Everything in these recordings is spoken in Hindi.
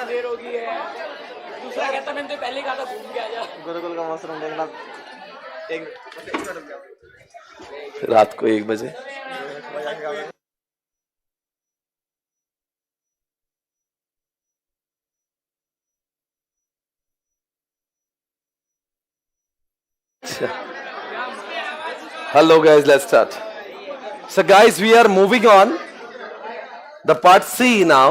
देर हो गई है। दूसरा कहता मैंने तो पहले ही कहा था घूम के आ जा। गुरुकुल का मौसम देखना रात को 1 बजे। Hello guys, let's start. So guys, we are moving on the part C now.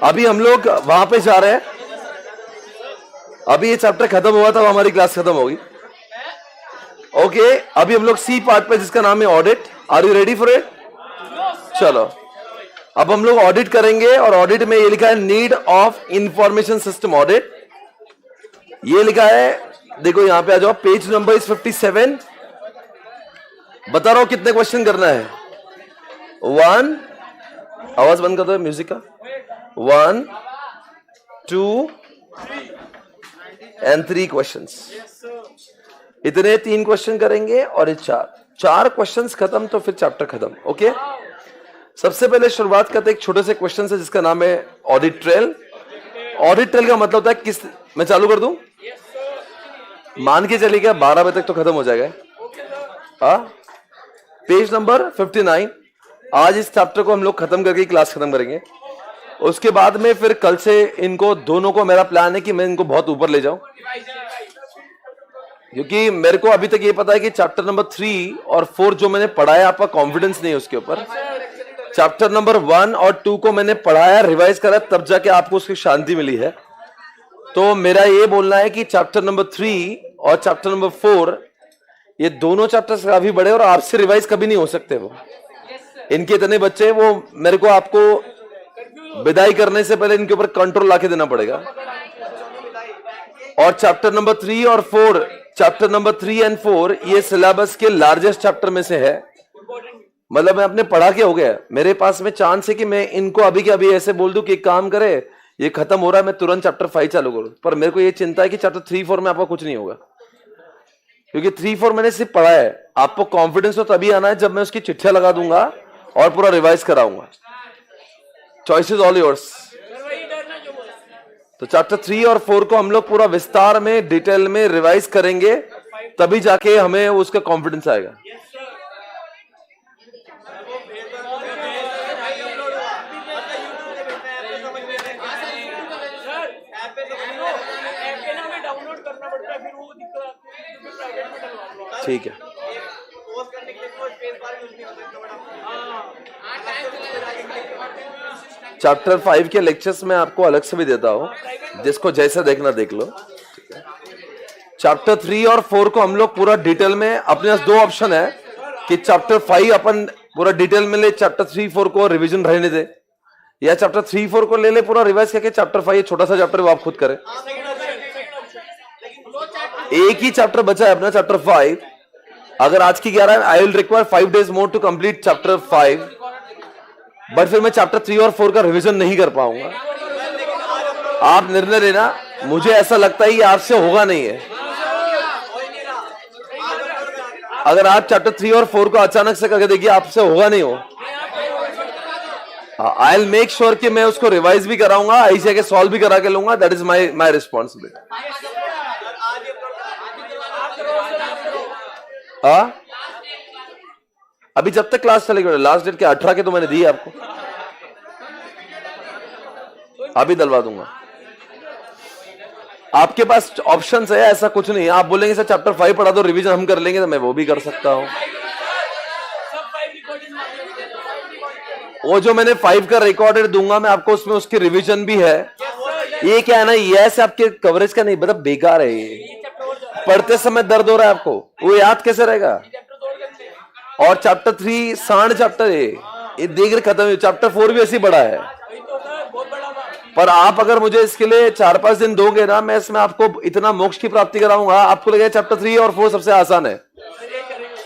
अभी हम लोग वहां पे जा रहे हैं। अभी ये चैप्टर खत्म हुआ था, हमारी क्लास खत्म होगी। ओके, अभी हम लोग सी पार्ट पे जिसका नाम है audit. Are you ready for it? चलो, अब हम लोग ऑडिट करेंगे और ऑडिट में ये लिखा है need of information system audit. ये लिखा है, देखो यहां पे आ जाओ, पेज नंबर इज 57। बता रहा हूं कितने क्वेश्चन करना है। 1, आवाज बंद कर दो म्यूजिक का। 1, 2 and 3 क्वेश्चंस। इतने 3 क्वेश्चन करेंगे और ये 4 क्वेश्चंस खत्म तो फिर चैप्टर खत्म। ओके, सबसे पहले शुरुआत करते एक छोटे से क्वेश्चन से जिसका नाम है ऑडिट ट्रेल। ऑडिट ट्रेल का मतलब होता है किस, मैं चालू कर दूं? मान के चलिएगा 12 बजे तक तो खत्म हो जाएगा। Page number 59। आज इस चैप्टर को हम लोग खत्म करके क्लास खत्म करेंगे। उसके बाद में फिर कल से इनको दोनों को, मेरा प्लान है कि मैं इनको बहुत ऊपर ले जाऊं, क्योंकि मेरे को अभी तक ये पता है कि चैप्टर नंबर 3 और 4 जो मैंने पढ़ाया, आपका कॉन्फिडेंस नहीं है उसके ऊपर। चैप्टर नंबर 1 और 2 को मैंने पढ़ाया, रिवाइज करा, तब जाके आपको उसकी शांति मिली है। तो मेरा ये बोलना है कि चैप्टर नंबर 3 और चैप्टर नंबर 4, ये दोनों चैप्टर्स काफी बड़े और आपसे रिवाइज कभी नहीं हो सकते। वो इनके इतने बच्चे, वो मेरे को आपको विदाई करने से पहले इनके ऊपर कंट्रोल लाके देना पड़ेगा। और चैप्टर नंबर 3 और 4, चैप्टर नंबर 3 एंड 4 ये सिलेबस के लार्जेस्ट चैप्टर में से है। मतलब मैं अपने पढ़ा के हो गया, मेरे पास में चांस है कि मैं इनको अभी के अभी ऐसे बोल दूं कि एक काम करे, ये खत्म हो रहा है, मैं तुरंत चैप्टर 5 चालू करूं। पर मेरे को ये चिंता है कि चैप्टर 3, 4 में आपको कुछ नहीं होगा, क्योंकि 3, 4 मैंने सिर्फ पढ़ा है। आपको कॉन्फिडेंस तो तभी आना है जब मैं उसकी चिट्ठियां लगा दूंगा और पूरा रिवाइज कराऊंगा। Choice is all yours. तो चैप्टर 3 और 4 को हम लोग पूरा विस्तार में, डिटेल में रिवाइज करेंगे, तभी जाके हमें उसका कॉन्फिडेंस आएगा। ठीक है, चैप्टर 5 के लेक्चर्स में आपको अलग से भी देता हूं, जिसको जैसा देखना देख लो। चैप्टर 3 और 4 को हम लोग पूरा डिटेल में, अपने पास 2 ऑप्शन है कि चैप्टर 5 अपन पूरा डिटेल में ले, चैप्टर 3, 4 को रिवीजन रहने दे, या चैप्टर 3, 4 को ले ले पूरा रिवाइज करके चैप्टर 5, ये छोटा सा चैप्टर वो आप खुद करें। एक ही चैप्टर बचा है अपना, चैप्टर 5। अगर आज की 11 I will require 5 days more to complete chapter 5, but फिर मैं चैप्टर 3 और 4 का रिवीजन नहीं कर पाऊंगा। आप निर्णय लेना, मुझे ऐसा लगता है कि आपसे होगा नहीं है। अगर आप चैप्टर 3 और 4 को अचानक से करके देखिए, आपसे होगा नहीं हो। आई विल मेक श्योर कि मैं उसको रिवाइज भी कराऊंगा, ऐसे के सॉल्व भी करा के लूंगा। That is my responsibility. अभी जब तक क्लास चलेगी, लास्ट डेट के 18 के तो मैंने दी आपको, अभी डलवा दूंगा। आपके पास ऑप्शंस है, ऐसा कुछ नहीं है। आप बोलेंगे सर चैप्टर 5 पढ़ा दो, रिवीजन हम कर लेंगे, तो मैं वो भी कर सकता हूं। वो जो मैंने 5 का रिकॉर्डेड दूंगा मैं आपको, उसमें उसकी रिवीजन भी है। ये क्या है ना, ये ऐसे आपके कवरेज का नहीं, मतलब बेकार है ये। पढ़ते समय दर्द हो रहा है आपको, वो याद कैसे रहेगा? और चैप्टर 3 सांड चैप्टर है, ये देख रहे खत्म। चैप्टर 4 भी ऐसे बड़ा है, पर आप अगर मुझे इसके लिए 4-5 दिन दोगे ना, मैं इसमें आपको इतना मोक्ष की प्राप्ति कराऊंगा। आपको लगेगा चैप्टर 3 और 4 सबसे आसान है,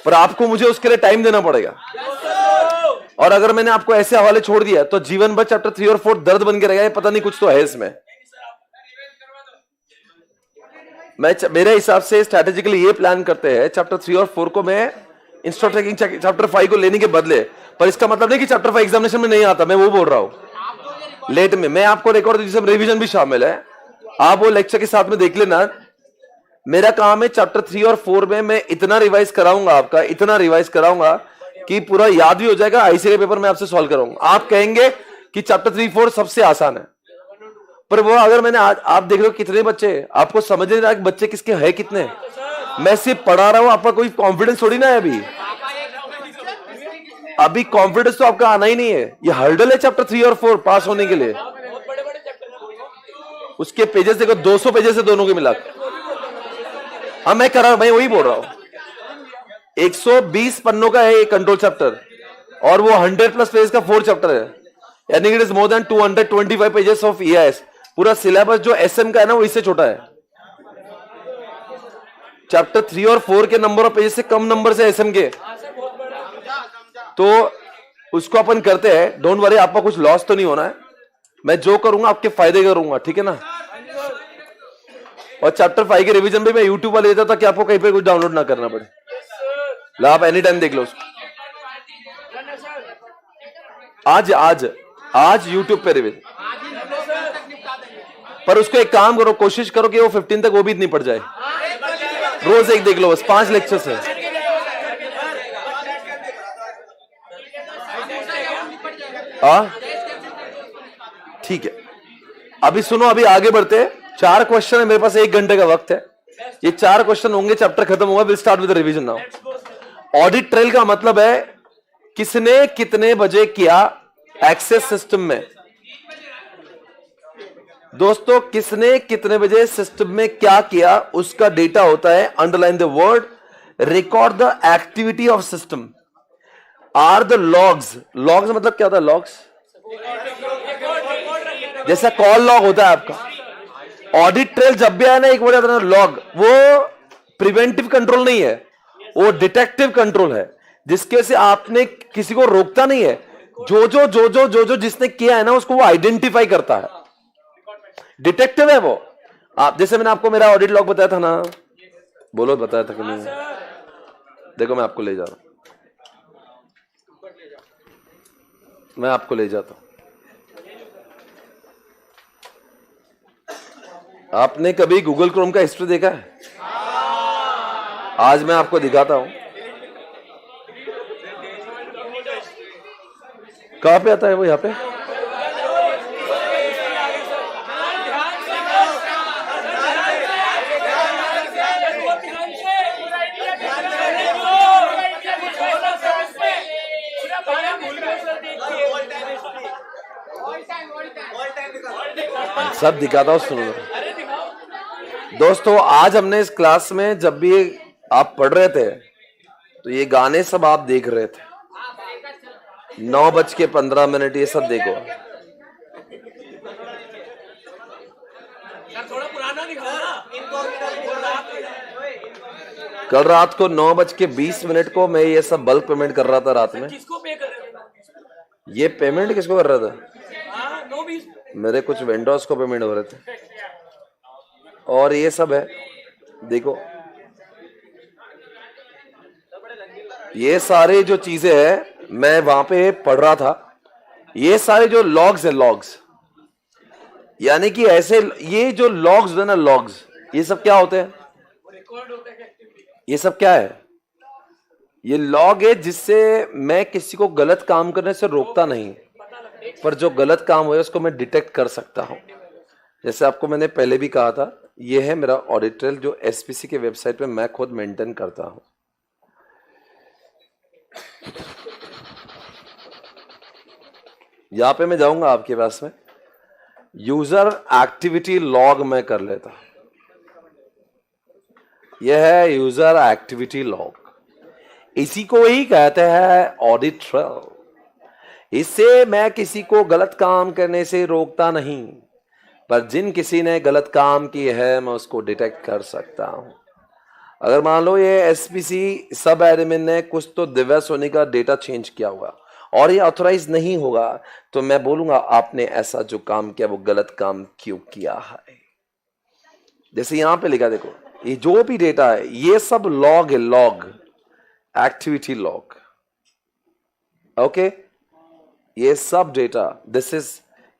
पर आपको मुझे उसके लिए टाइम देना पड़ेगा। और अगर मैंने आपको ऐसे हवाले छोड़ दिया तो जीवन भर चैप्टर 3 और 4 दर्द बन के रहेगा। ये पता नहीं, कुछ तो है इसमें। मेरे हिसाब से स्ट्रैटेजिकली ये प्लान करते हैं, चैप्टर 3 और 4 को मैं इंस्टेड ऑफ टेकिंग चैप्टर 5 को लेने के बदले। पर इसका मतलब नहीं कि चैप्टर 5 एग्जामिनेशन में नहीं आता, मैं वो बोल रहा हूं। लेट में मैं आपको रिकॉर्ड जिसमें रिवीजन भी शामिल है, आप वो लेक्चर के साथ में देख लेना। मेरा काम है चैप्टर 3 और 4 में मैं इतना रिवाइज कराऊंगा, आपका इतना रिवाइज कराऊंगा कि पूरा याद भी हो जाएगा। आईसी के पेपर में आपसे सॉल्व कराऊंगा। आप कहेंगे कि चैप्टर 3 4 सबसे आसान है, पर वो अगर मैंने आज आप देख रहे हो कितने बच्चे, आपको समझ नहीं रहा कि बच्चे किसके है कितने। मैं सिर्फ पढ़ा रहा हूं, आपका कोई कॉन्फिडेंस थोड़ी ना है। अभी कॉन्फिडेंस तो आपका आना ही नहीं है। ये हर्डल है चैप्टर 3 और 4 पास होने के लिए। उसके पेजेस देखो, 200 पेजेस है दोनों के मिला। हाँ मैं कर रहा हूं, मैं वही बोल रहा हूं। 120 पन्नों का है ये कंट्रोल चैप्टर, और वो 100+ पेज का 4 चैप्टर है, यानी it is more than 225 pages of EIS। पूरा सिलेबस जो SM का है ना, वो इससे छोटा है। चैप्टर 3 और 4 के नंबर ऑफ पेजेस से कम नंबर से SM के, तो उसको अपन करते हैं। डोंट वरी, आपका कुछ लॉस तो नहीं होना है। मैं जो करूंगा आपके फायदे करूंगा, ठीक है ना। और चैप्टर 5 के रिवीजन भी मैं यूट्यूब पर ले देता था कि आपको कहीं पे कुछ डाउनलोड ना करना पड़े। ला आप एनी टाइम देख लो उसको। आज यूट्यूब पे रिवीजन, पर उसको एक काम करो, कोशिश करो कि वो 15 तक वो भी इतनी पड़ जाए। रोज एक देख लो, बस 5 लेक्चर्स है। ठीक है, अभी सुनो, अभी आगे बढ़ते हैं। 4 क्वेश्चन है मेरे पास, 1 घंटे का वक्त है। ये 4 क्वेश्चन होंगे, चैप्टर खत्म होगा। Will start with revision now. Audit trail का मतलब है किसने कितने बजे किया एक्सेस सिस्टम में। दोस्तों, किसने कितने बजे सिस्टम में क्या किया, उसका डेटा होता है। Underline the word, record the activity of system or the logs. Logs मतलब क्या होता है? लॉग्स जैसा कॉल लॉग होता है आपका। ऑडिट ट्रेल जब भी आया ना, एक वर्ड आता है लॉग, वो प्रिवेंटिव कंट्रोल नहीं है, वो डिटेक्टिव कंट्रोल है, जिसके से आपने किसी को रोकता नहीं है। जो जिसने किया है ना, उसको वो आइडेंटिफाई करता है। डिटेक्टिव है वो। आप जैसे मैंने आपको मेरा ऑडिट लॉग बताया था ना, बोलो बताया था कि नहीं? देखो मैं आपको ले जा रहा हूं, मैं आपको ले जाता हूं। आपने कभी गूगल क्रोम का हिस्ट्री देखा है? आज मैं आपको दिखाता हूं। कहां पे आता है वो? यहां पे। सब दिखाता हूं, सुनो दोस्तों। आज हमने इस क्लास में जब भी आप पढ़ रहे थे, तो ये गाने सब आप देख रहे थे। 9:15 ये सब देखो। थोड़ा पुराना दिखाओ ना। कल रात को 9:20 को मैं ये सब बल्क पेमेंट कर रहा था रात में। किसको पे कर रहे थे? ये पेमेंट किसको कर रहा था? 9:20 मेरे कुछ वेंडर्स को पेमेंट हो रहे थे, और ये सब है देखो। ये सारे जो चीजें हैं, मैं वहां पे पढ़ रहा था। ये सारे जो लॉग्स है, लॉग्स यानी कि ऐसे, ये जो लॉग्स है ना, लॉग्स, ये सब क्या होते हैं? ये सब क्या है? ये लॉग है जिससे मैं किसी को गलत काम करने से रोकता नहीं, पर जो गलत काम हुआ उसको मैं डिटेक्ट कर सकता हूं। जैसे आपको मैंने पहले भी कहा था, ये है मेरा ऑडिट ट्रेल जो SPC के वेबसाइट पे मैं खुद मेंटेन करता हूं। यहां पे मैं जाऊंगा आपके पास में, यूजर एक्टिविटी लॉग में कर लेता। यह है यूजर एक्टिविटी लॉग, इसी को ही कहते हैं ऑडिट ट्रेल। इससे मैं किसी को गलत काम करने से रोकता नहीं, पर जिन किसी ने गलत काम की है मैं उसको डिटेक्ट कर सकता हूं। अगर मान लो ये SPC सब एडमिन ने कुछ तो दिव्या सोनी का डेटा चेंज किया होगा और ये ऑथराइज नहीं होगा, तो मैं बोलूंगा आपने ऐसा जो काम किया वो गलत काम क्यों किया है। जैसे यहां पे लिखा देखो, ये जो भी डेटा है ये सब लॉग है, लॉग एक्टिविटी लॉग। ओके, ये सब डेटा, दिस इज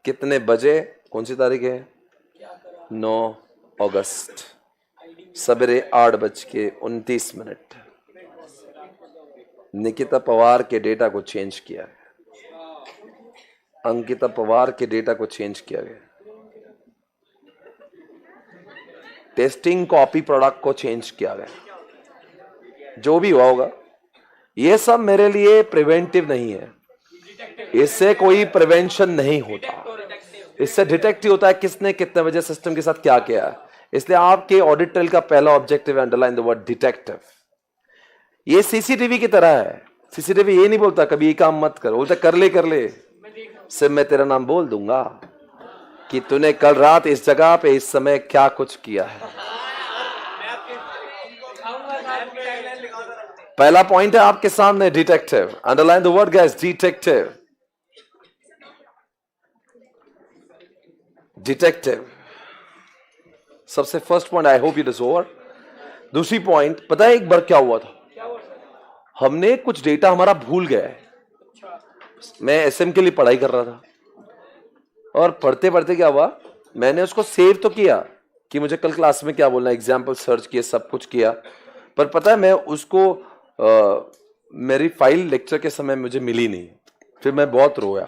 कितने बजे, कौन सी तारीख है? 9 अगस्त, सवेरे 8:29। निकिता पवार के डेटा को चेंज किया है, अंकिता पवार के डेटा को चेंज किया गया, टेस्टिंग कॉपी प्रोडक्ट को चेंज किया गया। जो भी हुआ होगा, ये सब मेरे लिए प्रिवेंटिव नहीं है, इससे कोई प्रिवेंशन नहीं होता, इससे डिटेक्टिव होता है किसने कितने बजे सिस्टम के साथ क्या किया है। इसलिए आपके ऑडिट ट्रेल का पहला ऑब्जेक्टिव है अंडरलाइन द वर्ड डिटेक्टिव। ये सीसीटीवी की तरह है। सीसीटीवी ये नहीं बोलता कभी ये काम मत कर, बोलता कर ले। सिर्फ मैं तेरा नाम बोल दूंगा कि तूने कल रात इस जगह पे इस समय क्या कुछ किया है। पहला पॉइंट है आपके सामने detective. Underline the word guys, detective. Detective सबसे first point, I hope it is over. दूसरी पॉइंट, पता है एक बार क्या हुआ था, हमने कुछ डेटा हमारा भूल गया है। मैं एसएम के लिए पढ़ाई कर रहा था और पढ़ते पढ़ते क्या हुआ, मैंने उसको सेव तो किया कि मुझे कल क्लास में क्या बोलना है, एग्जाम्पल सर्च किया, सब कुछ किया, पर पता है मैं उसको मेरी फाइल लेक्चर के समय मुझे मिली नहीं। फिर मैं बहुत रोया।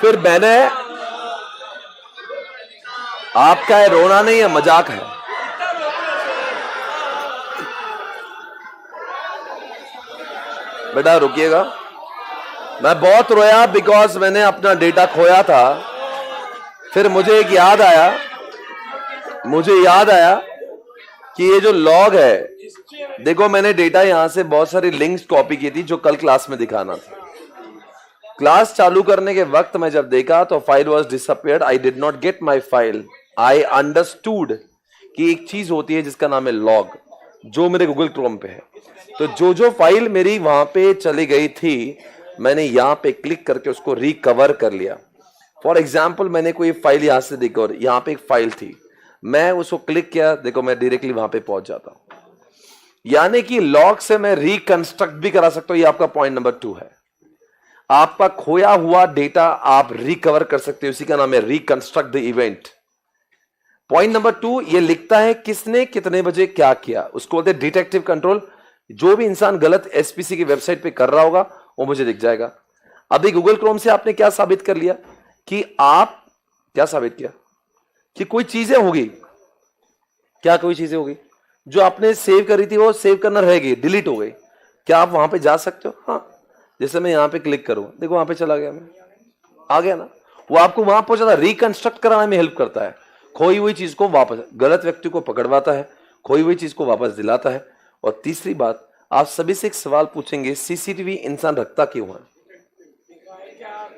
फिर मैंने, आपका है रोना नहीं है, मजाक है। बेटा रुकिएगा, मैं बहुत रोया बिकॉज मैंने अपना डेटा खोया था। फिर मुझे एक याद आया कि ये जो लॉग है, देखो मैंने डेटा यहां से बहुत सारी लिंक्स कॉपी की थी जो कल क्लास में दिखाना था। क्लास चालू करने के वक्त मैं जब देखा तो file was disappeared. I did not get my file. I understood कि एक चीज होती है जिसका नाम है लॉग, जो मेरे गूगल क्रोम पे है। तो जो फाइल मेरी वहां पे चली गई थी, मैंने यहां पे क्लिक करके उसको रिकवर कर लिया। फॉर एग्जाम्पल, मैंने कोई फाइल यहां से देखो, यहां पे एक फाइल थी, मैं उसको क्लिक किया, देखो मैं डायरेक्टली वहां पे पहुंच जाता हूं। यानी कि लॉग से मैं रिकंस्ट्रक्ट भी करा सकता हूं। ये आपका पॉइंट नंबर 2 है। आपका खोया हुआ डेटा आप रिकवर कर सकते हो, उसी का नाम है reconstruct the event. Point number 2 ये लिखता है किसने कितने बजे क्या किया, उसको बोलते हैं डिटेक्टिव कंट्रोल। जो भी इंसान गलत एसपीसी की वेबसाइट पे कर रहा होगा वो मुझे दिख जाएगा। अभी गूगल क्रोम से आपने क्या साबित कर लिया कि आप क्या साबित किया कि कोई चीजें होगी, क्या कोई चीजें होगी जो आपने सेव करी थी, वो सेव करना रह गई, डिलीट हो गई। क्या आप वहां पे जा सकते हो? हाँ, जैसे मैं यहां पे क्लिक करूं, देखो वहां पे चला गया, मैं आ गया ना। वो आपको वहां पहुंचाता, रिकंस्ट्रक्ट कराने में हेल्प करता है। खोई हुई चीज को वापस, गलत व्यक्ति को पकड़वाता है, खोई हुई चीज को वापस दिलाता है। और तीसरी बात, आप सभी से एक सवाल पूछेंगे, सीसीटीवी इंसान रखता क्यों है?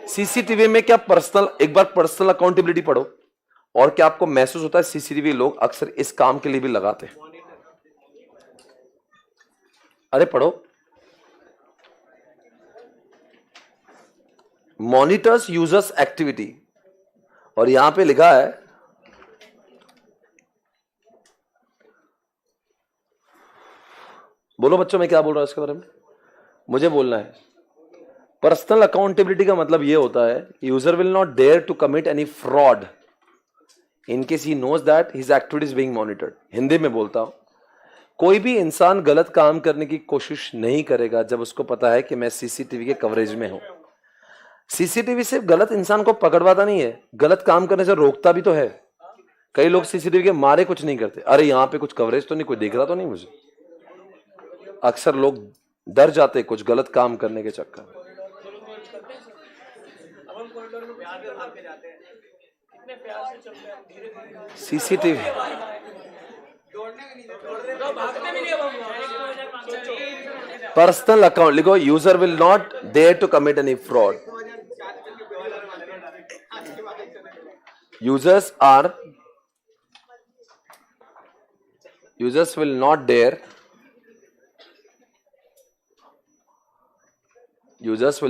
सीसीटीवी में क्या पर्सनल, एक बार पर्सनल अकाउंटेबिलिटी पढ़ो, और क्या आपको महसूस होता है सीसीटीवी लोग अक्सर इस काम के लिए भी लगाते हैं? अरे पढ़ो, मॉनिटर्स यूजर्स एक्टिविटी, और यहां पे लिखा है बोलो बच्चों, मैं क्या बोल रहा हूं इसके बारे में, मुझे बोलना है। पर्सनल अकाउंटेबिलिटी का मतलब यह होता है user will not dare to commit any fraud in case he knows that his activity is being monitored. Hindi में बोलता हूं, कोई भी इंसान गलत काम करने की कोशिश नहीं करेगा जब उसको पता है कि मैं सीसीटीवी के कवरेज में हूं। सीसीटीवी सिर्फ गलत इंसान को पकड़वाता नहीं है, गलत काम करने से रोकता भी तो है। कई लोग सीसीटीवी के मारे कुछ नहीं करते, अरे यहां पे कुछ कवरेज तो नहीं, कोई देख रहा तो नहीं मुझे। अक्सर लोग डर जाते कुछ गलत काम करने के चक्कर में। सीसीटीवी पर्सनल अकाउंट लिखो, user will not dare to commit any fraud. users will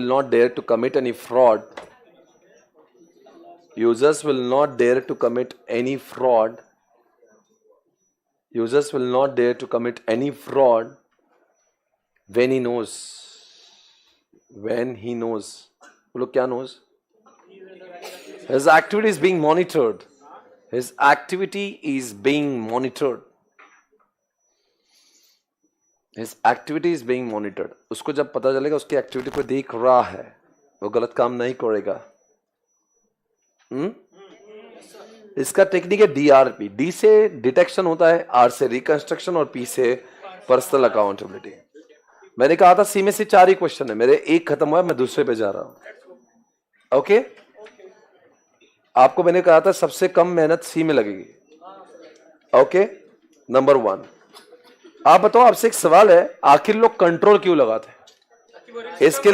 not dare to commit any fraud. Users will not dare to commit any fraud users will not dare to commit any fraud when he knows. वो लोग क्या knows? His activity is being monitored. His activity is being monitored. His activity is being monitored. उसको जब पता चलेगा उसकी एक्टिविटी को देख रहा है, वो गलत काम नहीं करेगा. इसका टेक्निक है DRP. D से डिटेक्शन होता है, R से रिकंस्ट्रक्शन और P से पर्सनल अकाउंटेबिलिटी. मैंने कहा था C में से 4 ही क्वेश्चन है, मेरे एक खत्म हुआ, मैं दूसरे पे जा रहा हूं. ओके, आपको मैंने कहा था सबसे कम मेहनत C में लगेगी. Okay, number 1. आप बताओ, आपसे एक सवाल है, आखिर लोग कंट्रोल क्यों लगाते हैं? इसके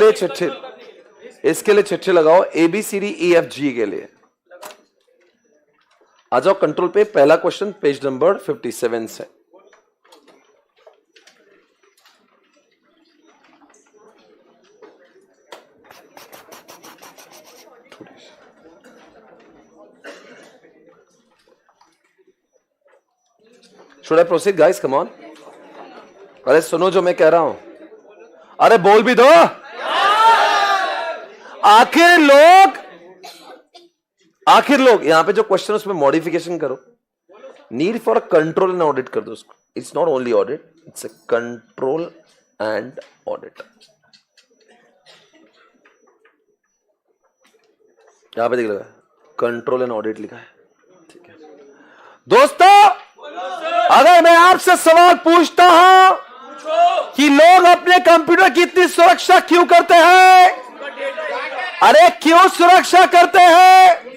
लिए चिट्ठे लगाओ, ABCDEFG के लिए. आ जाओ कंट्रोल पे. पहला क्वेश्चन पेज नंबर 57 से. Should I proceed, guys? Come on. अरे सुनो जो मैं कह रहा हूं. अरे बोल भी दो. आखिर लोग यहां पे जो क्वेश्चन उसमें मॉडिफिकेशन करो. Need for control and audit कर दो उसको. It's not only audit, it's a control and audit. यहां पे देख लो, कंट्रोल एंड ऑडिट लिखा है. ठीक है दोस्तों, अगर मैं आपसे सवाल पूछता हूं कि लोग अपने कंप्यूटर की इतनी सुरक्षा क्यों करते हैं, अरे क्यों सुरक्षा करते हैं,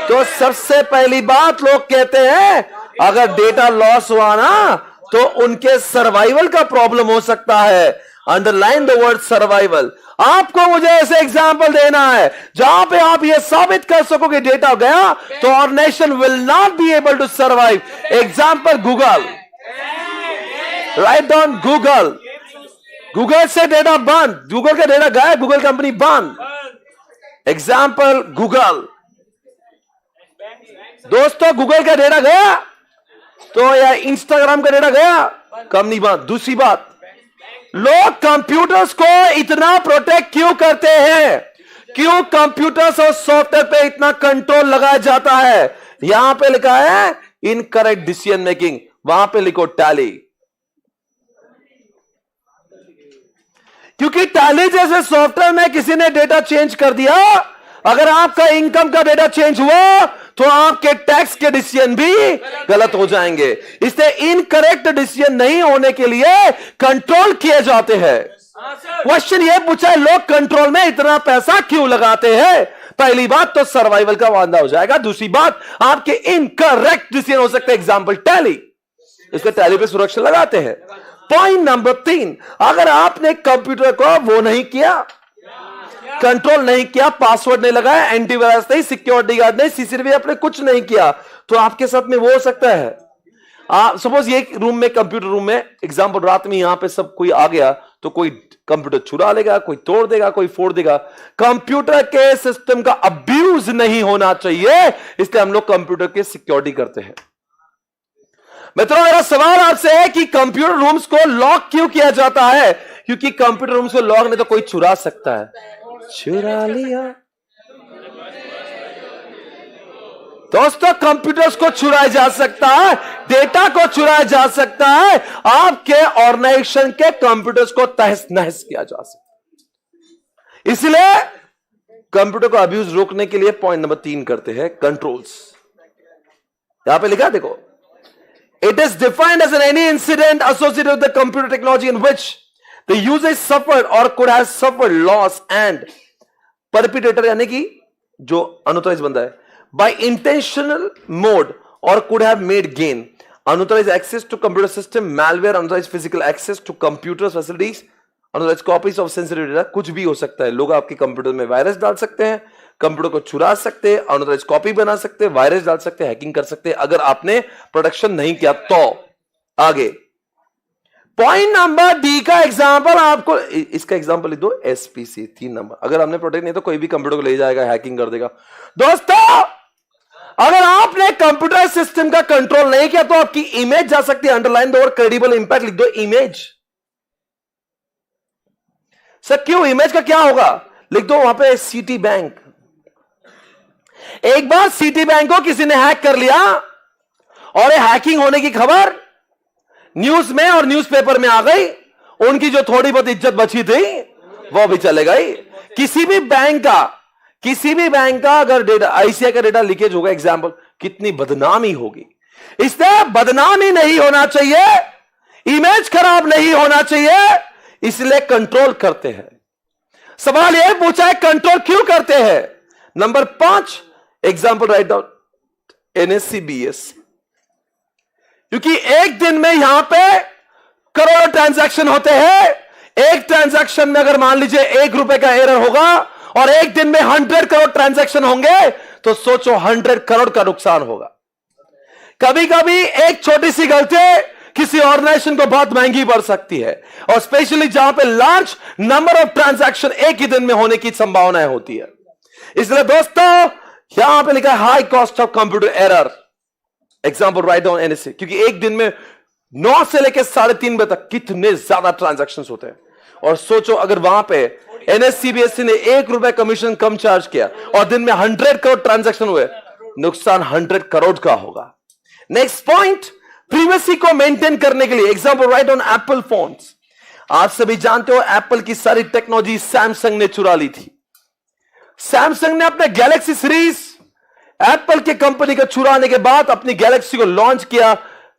तो सबसे पहली बात लोग कहते हैं अगर डेटा लॉस हुआ ना तो उनके सर्वाइवल का प्रॉब्लम हो सकता है. Underline the word survival. आपको मुझे ऐसे एग्जाम्पल देना है जहां पे आप ये साबित कर सकोगे डेटा गया तो organisation will not be able to survive. Example Google. Right down Google. Google से डेटा बंद, गूगल का डेटा गया, गूगल कंपनी बंद. Example Google. दोस्तों गूगल का डेटा गया तो या इंस्टाग्राम का डेटा गया, कंपनी बंद. दूसरी बात, लोग कंप्यूटर्स को इतना प्रोटेक्ट क्यों करते हैं, क्यों कंप्यूटर्स और सॉफ्टवेयर पे इतना कंट्रोल लगाया जाता है. यहां पे लिखा है इनकरेक्ट डिसीजन मेकिंग, वहां पे लिखो टैली. क्योंकि टैली जैसे सॉफ्टवेयर में किसी ने डेटा चेंज कर दिया, अगर आपका इनकम का डेटा चेंज हुआ तो आपके टैक्स के डिसीजन भी गलत हो जाएंगे. इसलिए इनकरेक्ट डिसीजन नहीं होने के लिए कंट्रोल किए जाते हैं. क्वेश्चन ये पूछा है लोग कंट्रोल में इतना पैसा क्यों लगाते हैं. पहली बात तो सर्वाइवल का वादा हो जाएगा. दूसरी बात, आपके इनकरेक्ट डिसीजन हो सकते हैं. एग्जांपल टैली, इसके टैली पे सुरक्षा लगाते हैं. पॉइंट नंबर 3, अगर आपने कंप्यूटर को वो नहीं किया, कंट्रोल नहीं किया, पासवर्ड नहीं लगाया, एंटीवायरस नहीं, सिक्योरिटी गार्ड नहीं, सीसीटीवी आपने कुछ नहीं किया, तो आपके साथ में वो हो सकता है. सपोज ये रूम में, कंप्यूटर रूम में, एग्जांपल रात में यहां पे सब कोई आ गया तो कोई कंप्यूटर चुरा लेगा, कोई तोड़ देगा, कोई फोड़ देगा. कंप्यूटर के सिस्टम का अब्यूज नहीं होना चाहिए, इसलिए हम लोग कंप्यूटर की सिक्योरिटी करते हैं. मित्रों, मेरा सवाल आपसे है कि कंप्यूटर रूम्स को लॉक क्यों किया जाता है. क्योंकि कंप्यूटर रूम्स को लॉक नहीं तो कोई चुरा सकता है. चुरा लिया. दोस्तों, कंप्यूटर्स को चुराया जा सकता है, डेटा को चुराया जा सकता है, आपके ऑर्गेनाइजेशन के कंप्यूटर्स को तहस नहस किया जा सकता है. इसलिए कंप्यूटर को अब्यूज रोकने के लिए पॉइंट नंबर 3 करते हैं कंट्रोल्स. यहां पे लिखा देखो, it is defined as any incident associated with the computer technology in which the user suffered or could have suffered loss and perpetrator यानी कि जो अनऑथराइज बंदा है by intentional mode or could have made gain. Unauthorized access to computer system, malware, unauthorized physical access to computer facilities, unauthorized copies of sensitive data. कुछ भी हो सकता है. लोग आपके कंप्यूटर में वायरस डाल सकते हैं, कंप्यूटर को चुरा सकते हैं, अनऑथराइज्ड कॉपी बना सकते हैं, वायरस डाल सकते हैं, हैकिंग कर सकते हैं अगर आपने प्रोटेक्शन नहीं किया तो. आगे पॉइंट नंबर डी का एग्जांपल, आपको इसका एग्जांपल लिख दो एसपीसी 3 नंबर. अगर आपने प्रोटेक्ट नहीं तो कोई भी कंप्यूटर को ले जाएगा, हैकिंग कर देगा. दोस्तों, अगर आपने कंप्यूटर सिस्टम का कंट्रोल नहीं किया तो आपकी इमेज जा सकती है। अंडरलाइन दो और क्रेडिबल इंपैक्ट लिख दो, इमेज। सर क्यों, इमेज का क्या होगा? लिख दो वहां पे सिटी बैंक। एक बार सिटी बैंक को किसी ने हैक कर लिया और हैकिंग होने की खबर न्यूज में और न्यूज़पेपर में आ गई, उनकी जो थोड़ी बहुत इज्जत बची थी वो भी चले गई। किसी भी बैंक का अगर डेटा, आईसीआई का डेटा लीकेज होगा एग्जाम्पल, कितनी बदनामी होगी। इसलिए बदनामी नहीं होना चाहिए, इमेज खराब नहीं होना चाहिए, इसलिए कंट्रोल करते हैं। सवाल यह पूछा है कंट्रोल क्यों करते हैं? Number 5 example write down, NSC-BSc. क्योंकि एक दिन में यहां पे करोड़ों ट्रांजैक्शन होते हैं। एक ट्रांजैक्शन में अगर मान लीजिए 1 रुपए का एरर होगा और एक दिन में 100 करोड़ ट्रांजैक्शन होंगे तो सोचो 100 करोड़ का नुकसान होगा। कभी कभी एक छोटी सी गलती किसी ऑर्गेनाइजेशन को बहुत महंगी पड़ सकती है, और स्पेशली जहां पे लार्ज नंबर ऑफ ट्रांजैक्शन एक ही दिन में होने की संभावनाएं होती है। इसलिए दोस्तों यहां पे लिखा है high cost of computer error, example write down NSC. क्योंकि एक दिन में 9 से लेकर 3:30 बजे तक कितने ज्यादा ट्रांजैक्शंस होते हैं, और सोचो अगर वहां पे एनएससी-बीएससी ने 1 रुपए कमीशन कम चार्ज किया और दिन में 100 करोड़ ट्रांजैक्शन हुए, नुकसान 100 करोड़ का होगा। नेक्स्ट पॉइंट, प्रीवेसी को मेंटेन करने के लिए, example right on Apple phones. आप सभी जानते हो एप्पल की सारी टेक्नोलॉजी सैमसंग ने चुरा ली थी। सैमसंग ने अपने गैलेक्सी सीरीज एप्पल के कंपनी का चुराने के बाद अपनी गैलेक्सी को लॉन्च किया,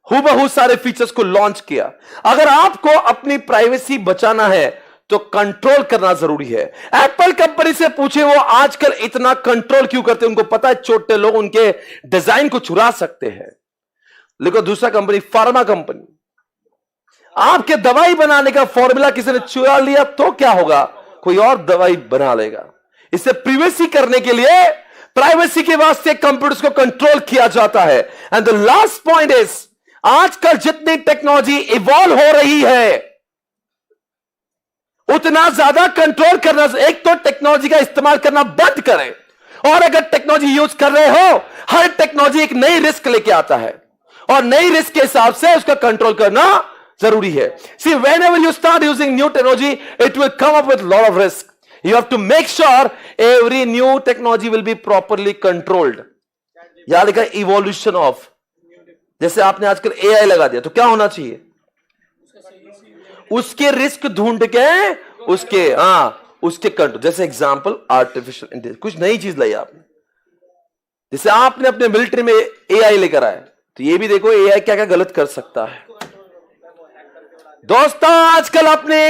हूबहू सारे फीचर्स को लॉन्च किया। अगर आपको अपनी प्राइवेसी बचाना है तो कंट्रोल करना जरूरी है। एप्पल कंपनी से पूछे वो आजकल इतना कंट्रोल क्यों करते हैं, उनको पता है छोटे लोग उनके डिजाइन को चुरा सकते हैं। लेकिन दूसरा कंपनी, फार्मा कंपनी, आपके दवाई बनाने का फॉर्मूला किसी ने चुरा लिया तो क्या होगा, कोई और दवाई बना लेगा। इससे प्रिवेसी करने के लिए, प्राइवेसी के वास्ते कंप्यूटर्स को कंट्रोल किया जाता है। And the last point is, आजकल जितनी टेक्नोलॉजी इवॉल्व हो रही है उतना ज्यादा कंट्रोल करना। एक तो टेक्नोलॉजी का इस्तेमाल करना बंद करें, और अगर टेक्नोलॉजी यूज कर रहे हो, हर टेक्नोलॉजी एक नई रिस्क लेके आता है और नई रिस्क के हिसाब से उसका कंट्रोल करना जरूरी है। सी whenever you start using new technology it will come up with lot of risk. You have to make sure every new technology will be properly controlled. यहां लिखा evolution of, जैसे आपने आजकल AI लगा दिया तो क्या होना चाहिए, उसके रिस्क ढूंढ के उसके कंट्रोल। जैसे एग्जांपल आर्टिफिशियल इंटेलिजेंस, कुछ नई चीज लाई आपने, जैसे आपने अपने मिलिट्री में AI लेकर आए, तो ये भी देखो AI क्या क्या गलत कर सकता है। दोस्तों आजकल अपने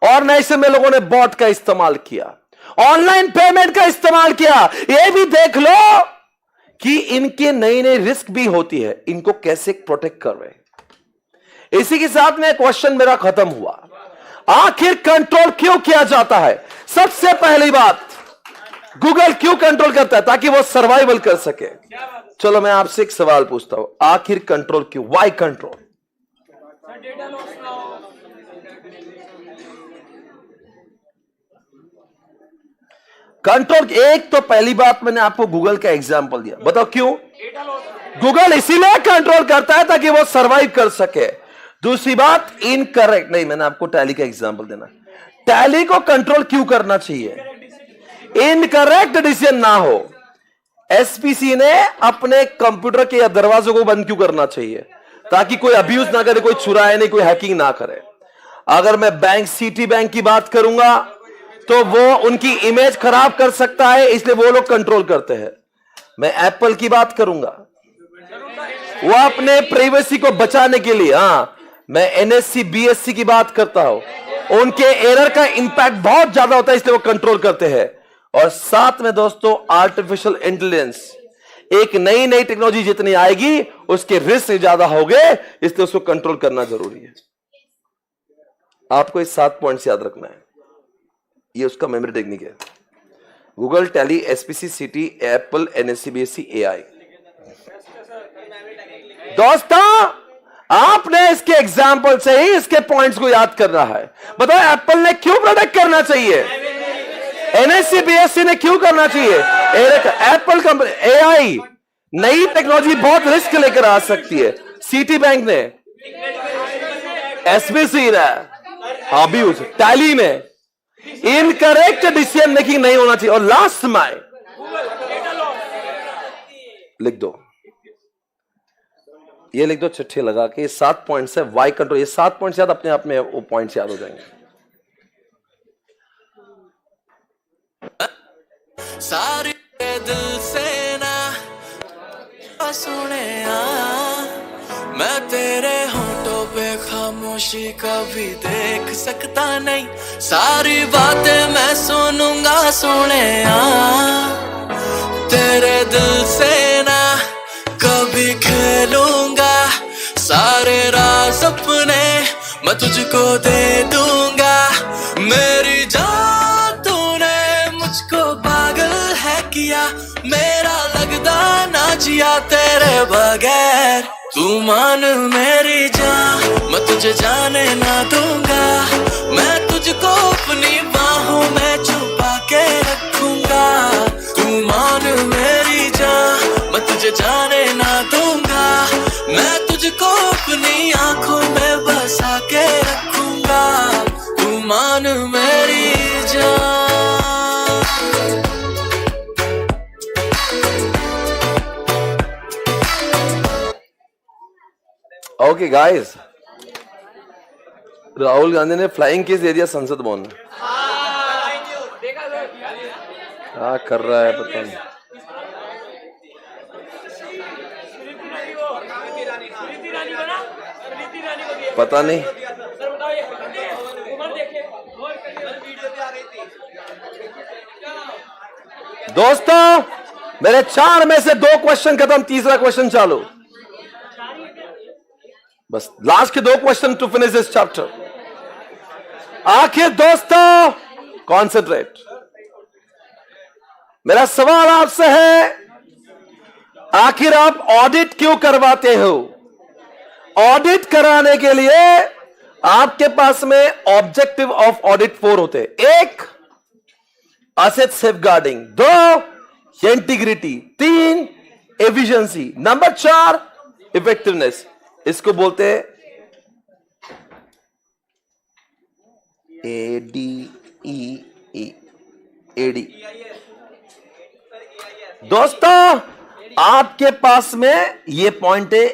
ऑर्गेनाइजेशन में लोगों ने बॉट का इस्तेमाल किया, ऑनलाइन पेमेंट का इस्तेमाल किया। ये भी देख लो कि इनके नई नई रिस्क भी होती है, इनको कैसे प्रोटेक्ट कर रहे हैं। इसी के साथ में क्वेश्चन मेरा खत्म हुआ, आखिर कंट्रोल क्यों किया जाता है? सबसे पहली बात, गूगल क्यों कंट्रोल करता है? ताकि वो सर्वाइवल कर सके। चलो मैं आपसे एक सवाल पूछता हूं, आखिर कंट्रोल क्यों, वाई कंट्रोल? कंट्रोल, एक तो पहली बात मैंने आपको गूगल का एग्जांपल दिया, बताओ क्यों? गूगल इसीलिए कंट्रोल करता है ताकि वो सरवाइव कर सके। दूसरी बात, इनकरेक्ट, नहीं मैंने आपको टैली का एग्जांपल देना, टैली को कंट्रोल क्यों करना चाहिए? इनकरेक्ट डिसीजन ना हो। एसपीसी ने अपने कंप्यूटर के दरवाजों को बंद क्यों करना चाहिए? ताकि कोई अब्यूज ना करे, कोई चुराए नहीं, कोई हैकिंग ना करे। अगर मैं बैंक, सिटी बैंक की बात करूंगा तो वो उनकी इमेज खराब कर सकता है, इसलिए वो लोग कंट्रोल करते हैं। मैं एप्पल की बात करूंगा, वो अपने प्राइवेसी को बचाने के लिए, मैं एनएससी-बीएससी की बात करता हूं, उनके एरर का इंपैक्ट बहुत ज्यादा होता है, इसलिए वो कंट्रोल करते हैं। और साथ में दोस्तों आर्टिफिशियल इंटेलिजेंस, एक नई नई टेक्नोलॉजी जितनी आएगी उसके रिस्क ज्यादा होंगे, इसलिए उसको कंट्रोल करना जरूरी है। आपको इस 7 पॉइंट्स याद रखना है, ये उसका मेमोरी टेक्निक है। Google, tally, SPC, city, Apple, NSC-BSc, AI. दोस्तों आपने इसके एग्जाम्पल से ही इसके पॉइंट्स को याद करना है। बताओ एप्पल ने क्यों प्रोटेक्ट करना चाहिए, एनएससी-बीएससी ने क्यों करना चाहिए, एप्पल कंपनी, एआई, नई टेक्नोलॉजी बहुत रिस्क लेकर आ सकती है। सिटी बैंक ने, एसबीसी ने, अभी उस टैली ने इनकरेक्ट डिसीजन मेकिंग नहीं होना चाहिए। और लास्ट में लिख दो, ये लिख दो चिट्ठी लगा के, 7 पॉइंट्स है वाई कंट्रोल। ये 7 पॉइंट्स याद, अपने आप में वो पॉइंट्स याद हो जाएंगे। सारी दिल से ना सुने मैं तेरे होठों पे खामोशी कभी देख सकता नहीं। सारी बातें मैं सुनूंगा सुने तेरे दिल से ना कभी खेलूंगा। सारे राज अपने मैं तुझको दे दूंगा। मेरी जान तूने मुझको पागल है किया, मेरा लगदा ना जिया तेरे बगैर। तू मान मेरी जान, मैं तुझे जाने ना दूंगा। मैं तुझको अपनी बाहों में छुपा के रखूंगा। तू मान मेरी जान, मैं तुझे जाने ना दूंगा। मैं तुझको अपनी आंखों में बसा के रखूंगा। तू मान मेरी जान। ओके गाइस, राहुल गांधी ने फ्लाइंग किस दे दिया संसद भवन में। क्या कर रहा है पता नहीं। पता नहीं। दोस्तों मेरे 4 में से 2 क्वेश्चन खत्म, तीसरा क्वेश्चन चालू। बस लास्ट के 2 question to finish this chapter. आखिर दोस्तों कॉन्सेंट्रेट, मेरा सवाल आपसे है, आखिर आप ऑडिट क्यों करवाते हो? ऑडिट कराने के लिए आपके पास में ऑब्जेक्टिव ऑफ ऑडिट 4 होते हैं। 1 asset safeguarding, 2 integrity, 3 efficiency, number 4 effectiveness. इसको बोलते हैं एडी। दोस्तों आपके पास में ये पॉइंट है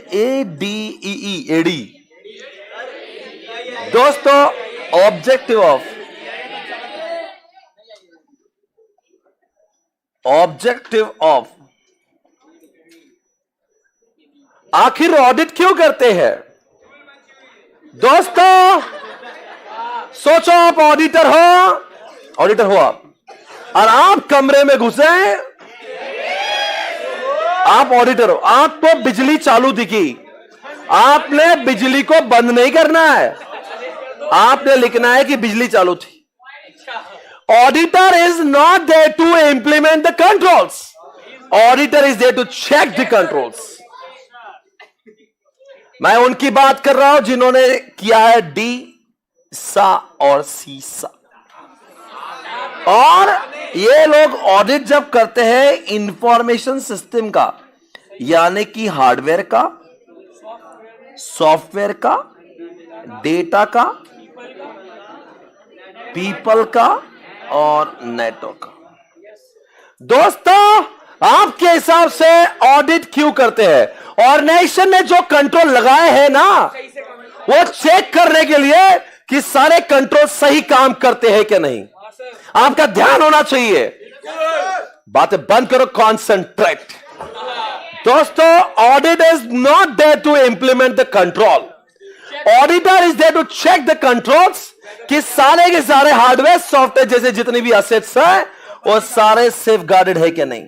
एडी। दोस्तों ऑब्जेक्टिव ऑफ आखिर ऑडिट क्यों करते हैं? दोस्तों सोचो, आप ऑडिटर हो आप, और आप कमरे में घुसे, आप ऑडिटर हो, आपको बिजली चालू दिखी, आपने बिजली को बंद नहीं करना है, आपने लिखना है कि बिजली चालू थी। Auditor is not there to implement the controls, auditor is there to check the controls. मैं उनकी बात कर रहा हूं जिन्होंने किया है डी, सा और सी सा। और ये लोग ऑडिट जब करते हैं इंफॉर्मेशन सिस्टम का, यानी कि हार्डवेयर का, सॉफ्टवेयर का, डेटा का, पीपल का और नेटवर्क का। दोस्तों आपके हिसाब से ऑडिट क्यों करते हैं? ऑर्गेनाइजेशन ने जो कंट्रोल लगाए हैं ना, वो चेक करने के लिए कि सारे कंट्रोल सही काम करते हैं कि नहीं। आपका ध्यान होना चाहिए, बातें बंद करो, कॉन्सेंट्रेट। दोस्तों audit is not there to implement the control, auditor is there to check the controls कि सारे के सारे हार्डवेयर सॉफ्टवेयर जैसे जितनी भी असेट्स है वो सारे सेफ गार्डेड है कि नहीं।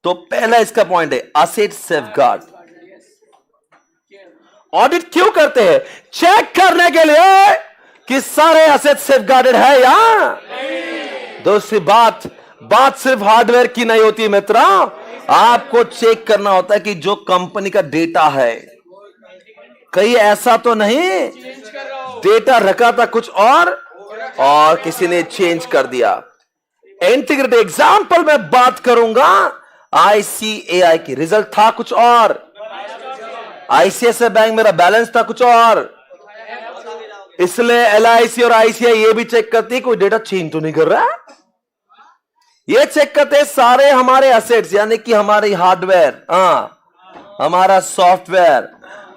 तो पहला इसका पॉइंट है एसेट सेफगार्ड। ऑडिट क्यों करते हैं? चेक करने के लिए कि सारे एसेट सेफगार्डेड है या दूसरी बात सिर्फ हार्डवेयर की नहीं होती मित्रों, आपको चेक करना होता है कि जो कंपनी का डेटा है, कहीं ऐसा तो नहीं डेटा रखा था कुछ और किसी ने चेंज कर दिया। इंटीग्रिटी एग्जाम्पल में बात करूंगा, ICAI की रिजल्ट था कुछ और, ICICI बैंक मेरा बैलेंस था कुछ और, इसलिए LIC और ICICI ये भी चेक करती है कोई डेटा चेंज तो नहीं कर रहा है। ये चेक करते हैं सारे हमारे एसेट्स, यानी कि हमारी हार्डवेयर, हमारा सॉफ्टवेयर,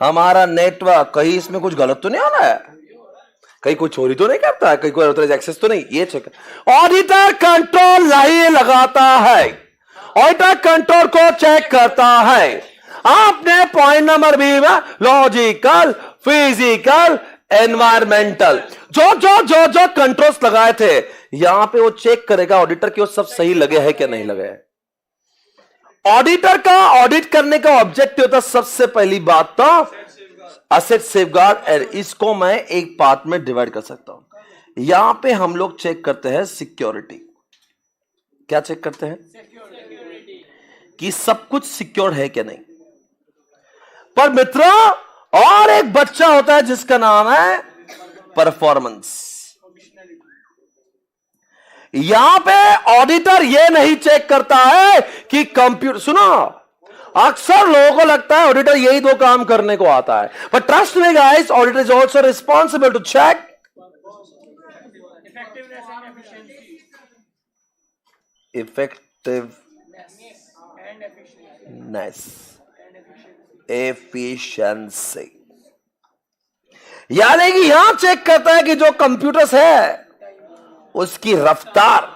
हमारा नेटवर्क, कहीं इसमें कुछ गलत तो नहीं हो रहा है, कहीं कोई चोरी तो नहीं करता है, कहीं कोई अनऑथराइज्ड एक्सेस तो नहीं। ये चेक ऑडिटर कंट्रोल नहीं लगाता है, ऑडिटर कंट्रोल को चेक करता है। आपने पॉइंट नंबर बी में लॉजिकल, फिजिकल, एनवायरमेंटल जो जो जो जो कंट्रोल्स लगाए थे, यहां पे वो चेक करेगा ऑडिटर की वो सब सही लगे हैं क्या नहीं लगे। ऑडिटर का ऑडिट करने का ऑब्जेक्टिव होता सबसे पहली बात तो एसेट सेफगार्ड, और इसको मैं एक पार्ट में डिवाइड कर सकता हूं। यहां पे हम लोग चेक करते हैं सिक्योरिटी। क्या चेक करते हैं? कि सब कुछ सिक्योर है क्या नहीं। पर मित्रों, और एक बच्चा होता है जिसका नाम है परफॉर्मेंस। यहां पे ऑडिटर ये नहीं चेक करता है कि कंप्यूटर, सुनो, अक्सर लोगों को लगता है ऑडिटर यही दो काम करने को आता है, but trust me guys, auditor is also responsible to check effectiveness, efficiency, यानी कि यहां चेक करता है कि जो कंप्यूटर्स है उसकी रफ्तार,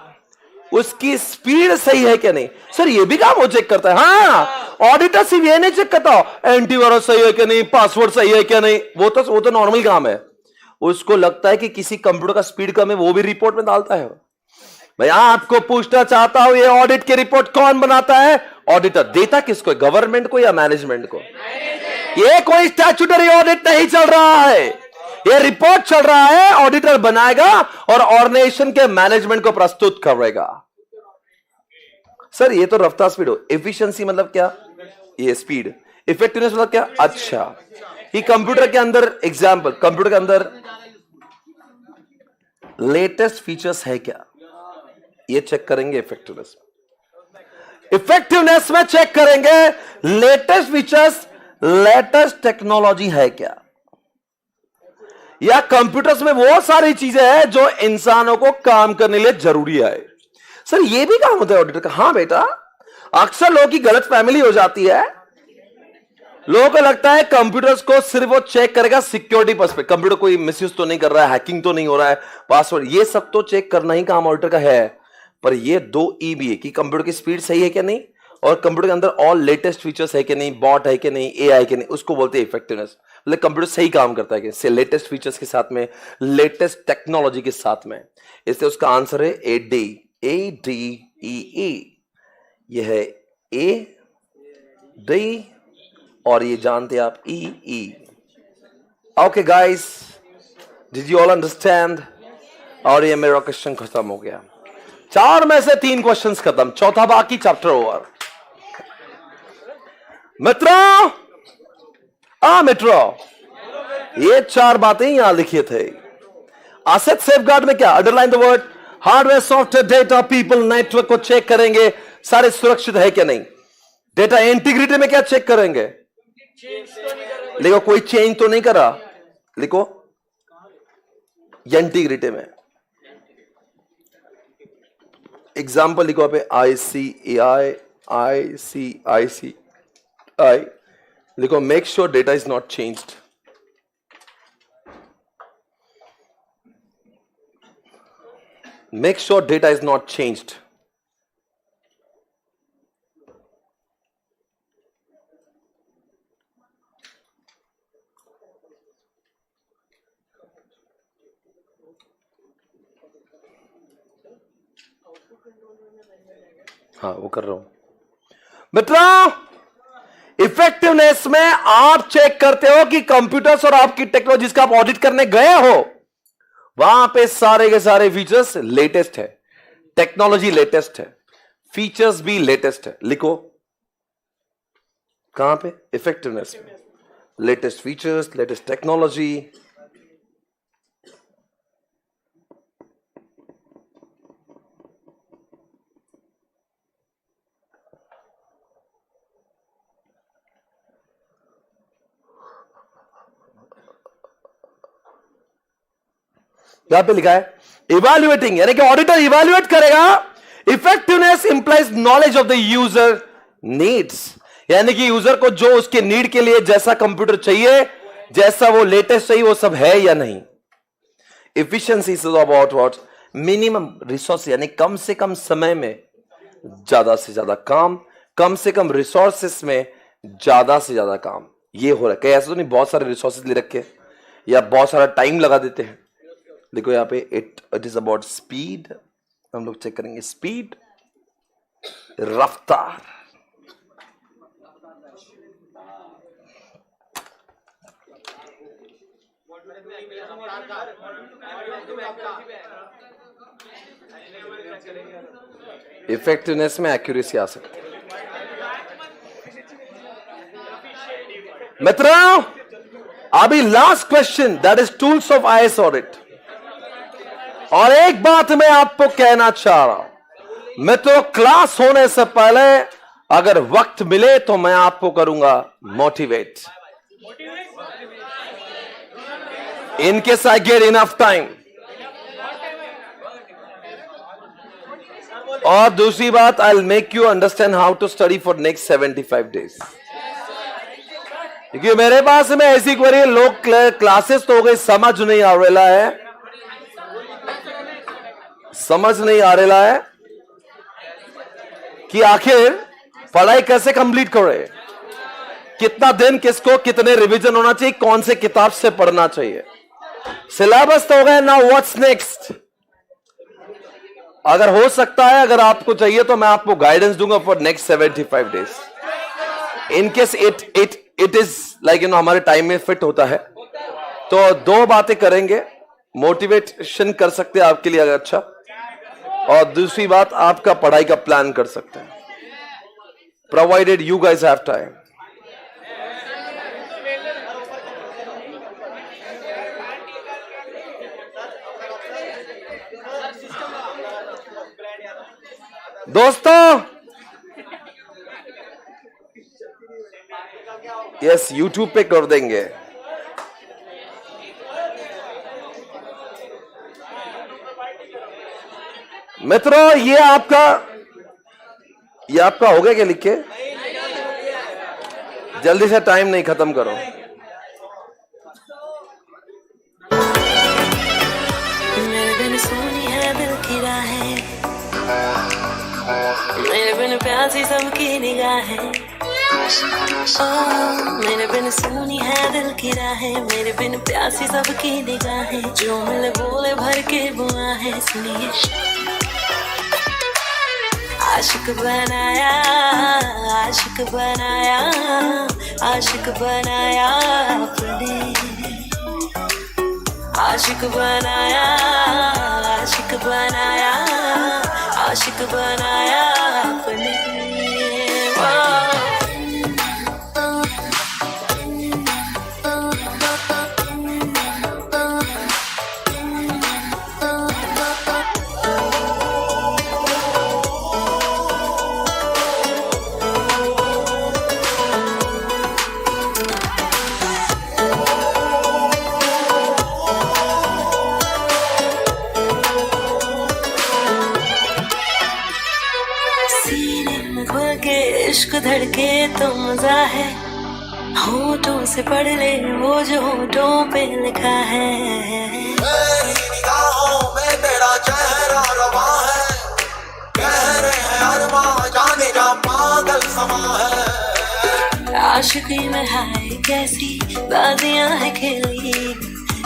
उसकी स्पीड सही है क्या नहीं। सर ये भी काम वो चेक करता है। हाँ, ऑडिटर सिर्फ ये नहीं चेक करता एंटीवायरस सही है क्या नहीं, पासवर्ड सही है क्या नहीं, वो तो नॉर्मल काम है। उसको लगता है कि किसी कंप्यूटर का स्पीड कम है, वो भी रिपोर्ट में डालता है। मैं आपको पूछना चाहता हूं, ये ऑडिट की रिपोर्ट कौन बनाता है? ऑडिटर। देता किसको? गवर्नमेंट को या मैनेजमेंट को? ये कोई स्टैट्यूटरी ऑडिट नहीं चल रहा है, ये रिपोर्ट चल रहा है, ऑडिटर बनाएगा और ऑर्गेनाइजेशन के मैनेजमेंट को प्रस्तुत करेगा। सर ये तो रफ्तार स्पीड हो, एफिशिएंसी मतलब क्या? ये स्पीड। इफेक्टिवनेस मतलब क्या? अच्छा, कि कंप्यूटर के अंदर, एग्जांपल, कंप्यूटर के अंदर लेटेस्ट फीचर्स है क्या, ये चेक करेंगे इफेक्टिवनेस। इफेक्टिवनेस में चेक करेंगे लेटेस्ट फीचर्स, लेटेस्ट टेक्नोलॉजी है क्या, या कंप्यूटर्स में वो सारी चीजें हैं जो इंसानों को काम करने के लिए जरूरी है। सर ये भी काम होता है ऑडिटर का। हाँ बेटा, अक्सर लोगों की गलत फैमिली हो जाती है, लोगों को लगता है कंप्यूटर्स को सिर्फ वो चेक करेगा सिक्योरिटी पर्सपेक्टिव, कंप्यूटर कोई मिसयूज तो नहीं कर रहा है, हैकिंग तो नहीं हो रहा है, पासवर्ड, ये सब तो चेक करना ही काम ऑडिटर का है। पर ये दो ई भी है कि कंप्यूटर की स्पीड सही है क्या नहीं, और कंप्यूटर के अंदर ऑल लेटेस्ट फीचर्स है कि नहीं, बॉट है कि नहीं, एआई कि नहीं, उसको बोलते हैं इफेक्टिवनेस। मतलब कंप्यूटर सही काम करता है कि लेटेस्ट फीचर्स के साथ में, लेटेस्ट टेक्नोलॉजी के साथ में। इसलिए उसका आंसर है ADEE। ये है AD और ये जानते हैं आप EE। Okay guys, did you all understand? और ये मेरा क्वेश्चन खत्म हो गया। 4 में से 3 क्वेश्चंस खत्म, चौथा बाकी, चैप्टर ओवर। मित्रों, ये 4 बातें यहां लिखी थे। एसेट सेफगार्ड में क्या? Underline the word, hardware, software, data, people, network को चेक करेंगे सारे सुरक्षित है क्या नहीं। डेटा इंटीग्रिटी में क्या चेक करेंगे? लिखो, कोई चेंज तो नहीं करा, लिखो इंटीग्रिटी में। एग्जाम्पल लिखो पे ICAI लिखो, make sure data is not changed. Make sure data is not changed. हाँ वो कर रहा हूं। मित्रों, इफेक्टिवनेस में आप चेक करते हो कि कंप्यूटर्स और आपकी टेक्नोलॉजी जिसका आप ऑडिट करने गए हो, वहां पे सारे के सारे फीचर्स लेटेस्ट है, टेक्नोलॉजी लेटेस्ट है, फीचर्स भी लेटेस्ट है। लिखो कहां पे? इफेक्टिवनेस में लेटेस्ट फीचर्स, लेटेस्ट टेक्नोलॉजी, यहां पे लिखा है इवैल्यूएटिंग, यानी कि ऑडिटर इवैल्यूएट करेगा। Effectiveness implies knowledge of the user needs, यानी कि यूजर को जो उसके नीड के लिए जैसा कंप्यूटर चाहिए, जैसा वो लेटेस्ट चाहिए, वो सब है या नहीं। Efficiency is about what, minimum resource, यानी कम से कम समय में ज्यादा से ज्यादा काम, कम से कम रिसोर्सेस में ज्यादा से ज्यादा काम। ये हो रहा है। कहीं ऐसा तो नहीं बहुत सारे रिसोर्सेस ले रखे या बहुत सारा टाइम लगा देते हैं। देखो यहां पे इट इज अबाउट स्पीड, हम लोग चेक करेंगे स्पीड, रफ्तार। इफेक्टिवनेस में एक्यूरेसी आ सकती है। मित्रों, अभी last question, that is tools of IAS audit. और एक बात मैं आपको कहना चाह रहा हूं मित्रों, क्लास होने से पहले अगर वक्त मिले तो मैं आपको करूंगा motivate, in case I get enough time. और दूसरी बात, I will make you understand how to study for next 75 days. क्योंकि मेरे पास में ऐसी क्वेरी, लोग क्लासेस तो हो गई, समझ नहीं आ रहा है, समझ नहीं आ रहा है कि आखिर पढ़ाई कैसे कंप्लीट करे, कितना दिन किसको कितने रिवीजन होना चाहिए, कौन से किताब से पढ़ना चाहिए। सिलेबस तो हो गया, नाउ व्हाट्स नेक्स्ट। अगर हो सकता है, अगर आपको चाहिए तो मैं आपको गाइडेंस दूंगा for next 75 days. In case it is like हमारे टाइम में फिट होता है तो दो बातें करेंगे। मोटिवेशन कर सकते हैं आपके लिए अगर अच्छा, और दूसरी बात आपका पढ़ाई का प्लान कर सकते हैं, provided you guys have time. दोस्तों, यस यूट्यूब पे कर देंगे। मित्रों, ये आपका हो गया क्या लिख के? जल्दी से, टाइम नहीं, खत्म करो। मेरे बिन सोनी है दिल की राहें, मेरे बिन प्यासी सबकी निगाहें। मेरे बिन सोनी है दिल की राहें, मेरे बिन प्यासी सबकी निगाहें। जो मिले बोले भर के बुआ है, सुनिए आशिक बनाया, आशिक बनाया, आशिक बनाया अपने, आशिक बनाया, आशिक बनाया, आशिक बनाया अपने। इश्क धड़के तो मजा है, होठों से पढ़ ले वो जो होठों पे लिखा है। मेरी निगाहों में तेरा चेहरा रवा है, कह रहे हैं अरमां जाने जा पागल समा है। आशिकी में हाय कैसी बाजियां है खेली,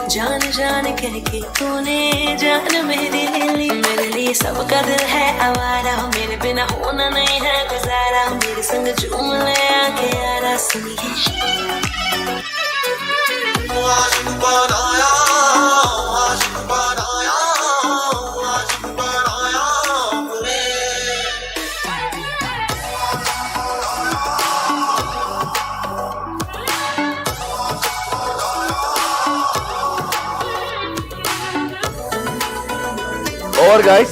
जान जान कह के तूने जान मेरी ले ली। मेरे लिए सबका दिल है आवारा, मेरे बिना होना नहीं है गुजारा। मेरे संग झूम ले आके यारा, सुनिए आशिक बनाया, आशिक बनाया, आशिक बनाया अपने। और गाइस,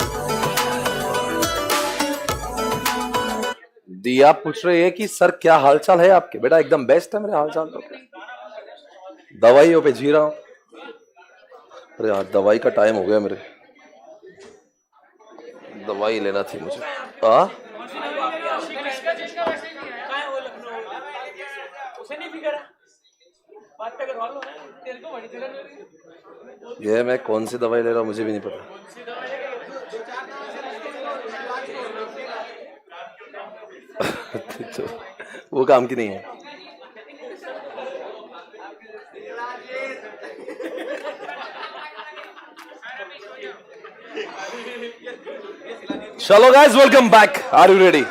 दिया पूछ रहे हैं कि सर क्या हालचाल है आपके? बेटा एकदम बेस्ट है मेरे हालचाल तो, दवाइयों पे जी रहा हूं। अरे यार दवाई का टाइम हो गया मेरे, दवाई लेना थी मुझे। ये मैं कौन सी दवाई ले रहा हूँ मुझे भी नहीं पता। तो वो काम की नहीं है। चलो guys, welcome back. Are you ready?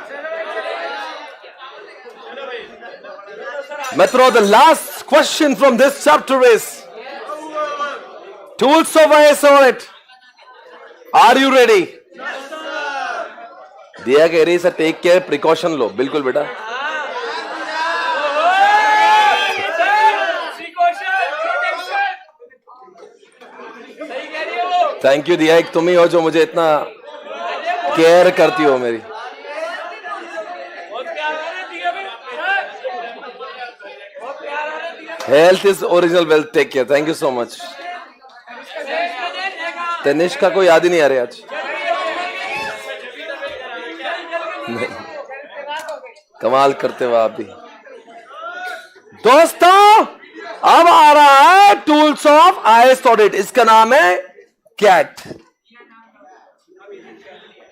Metro, the last question from this chapter is tools of IS audit. Are you ready? दिया कह रही सर टेक केयर प्रिकॉशन लो। बिल्कुल बेटा। थैंक यू दिया, एक तुम ही हो जो मुझे इतना केयर करती हो मेरी। Health is original wealth, take care. Thank you so much. Tanishq का कोई याद ही नहीं आ रहा आज। नहीं, कमाल करते हो आप भी। दोस्तों अब आ रहा है टूल्स ऑफ आईएएस ऑडिट। इसका नाम है कैट,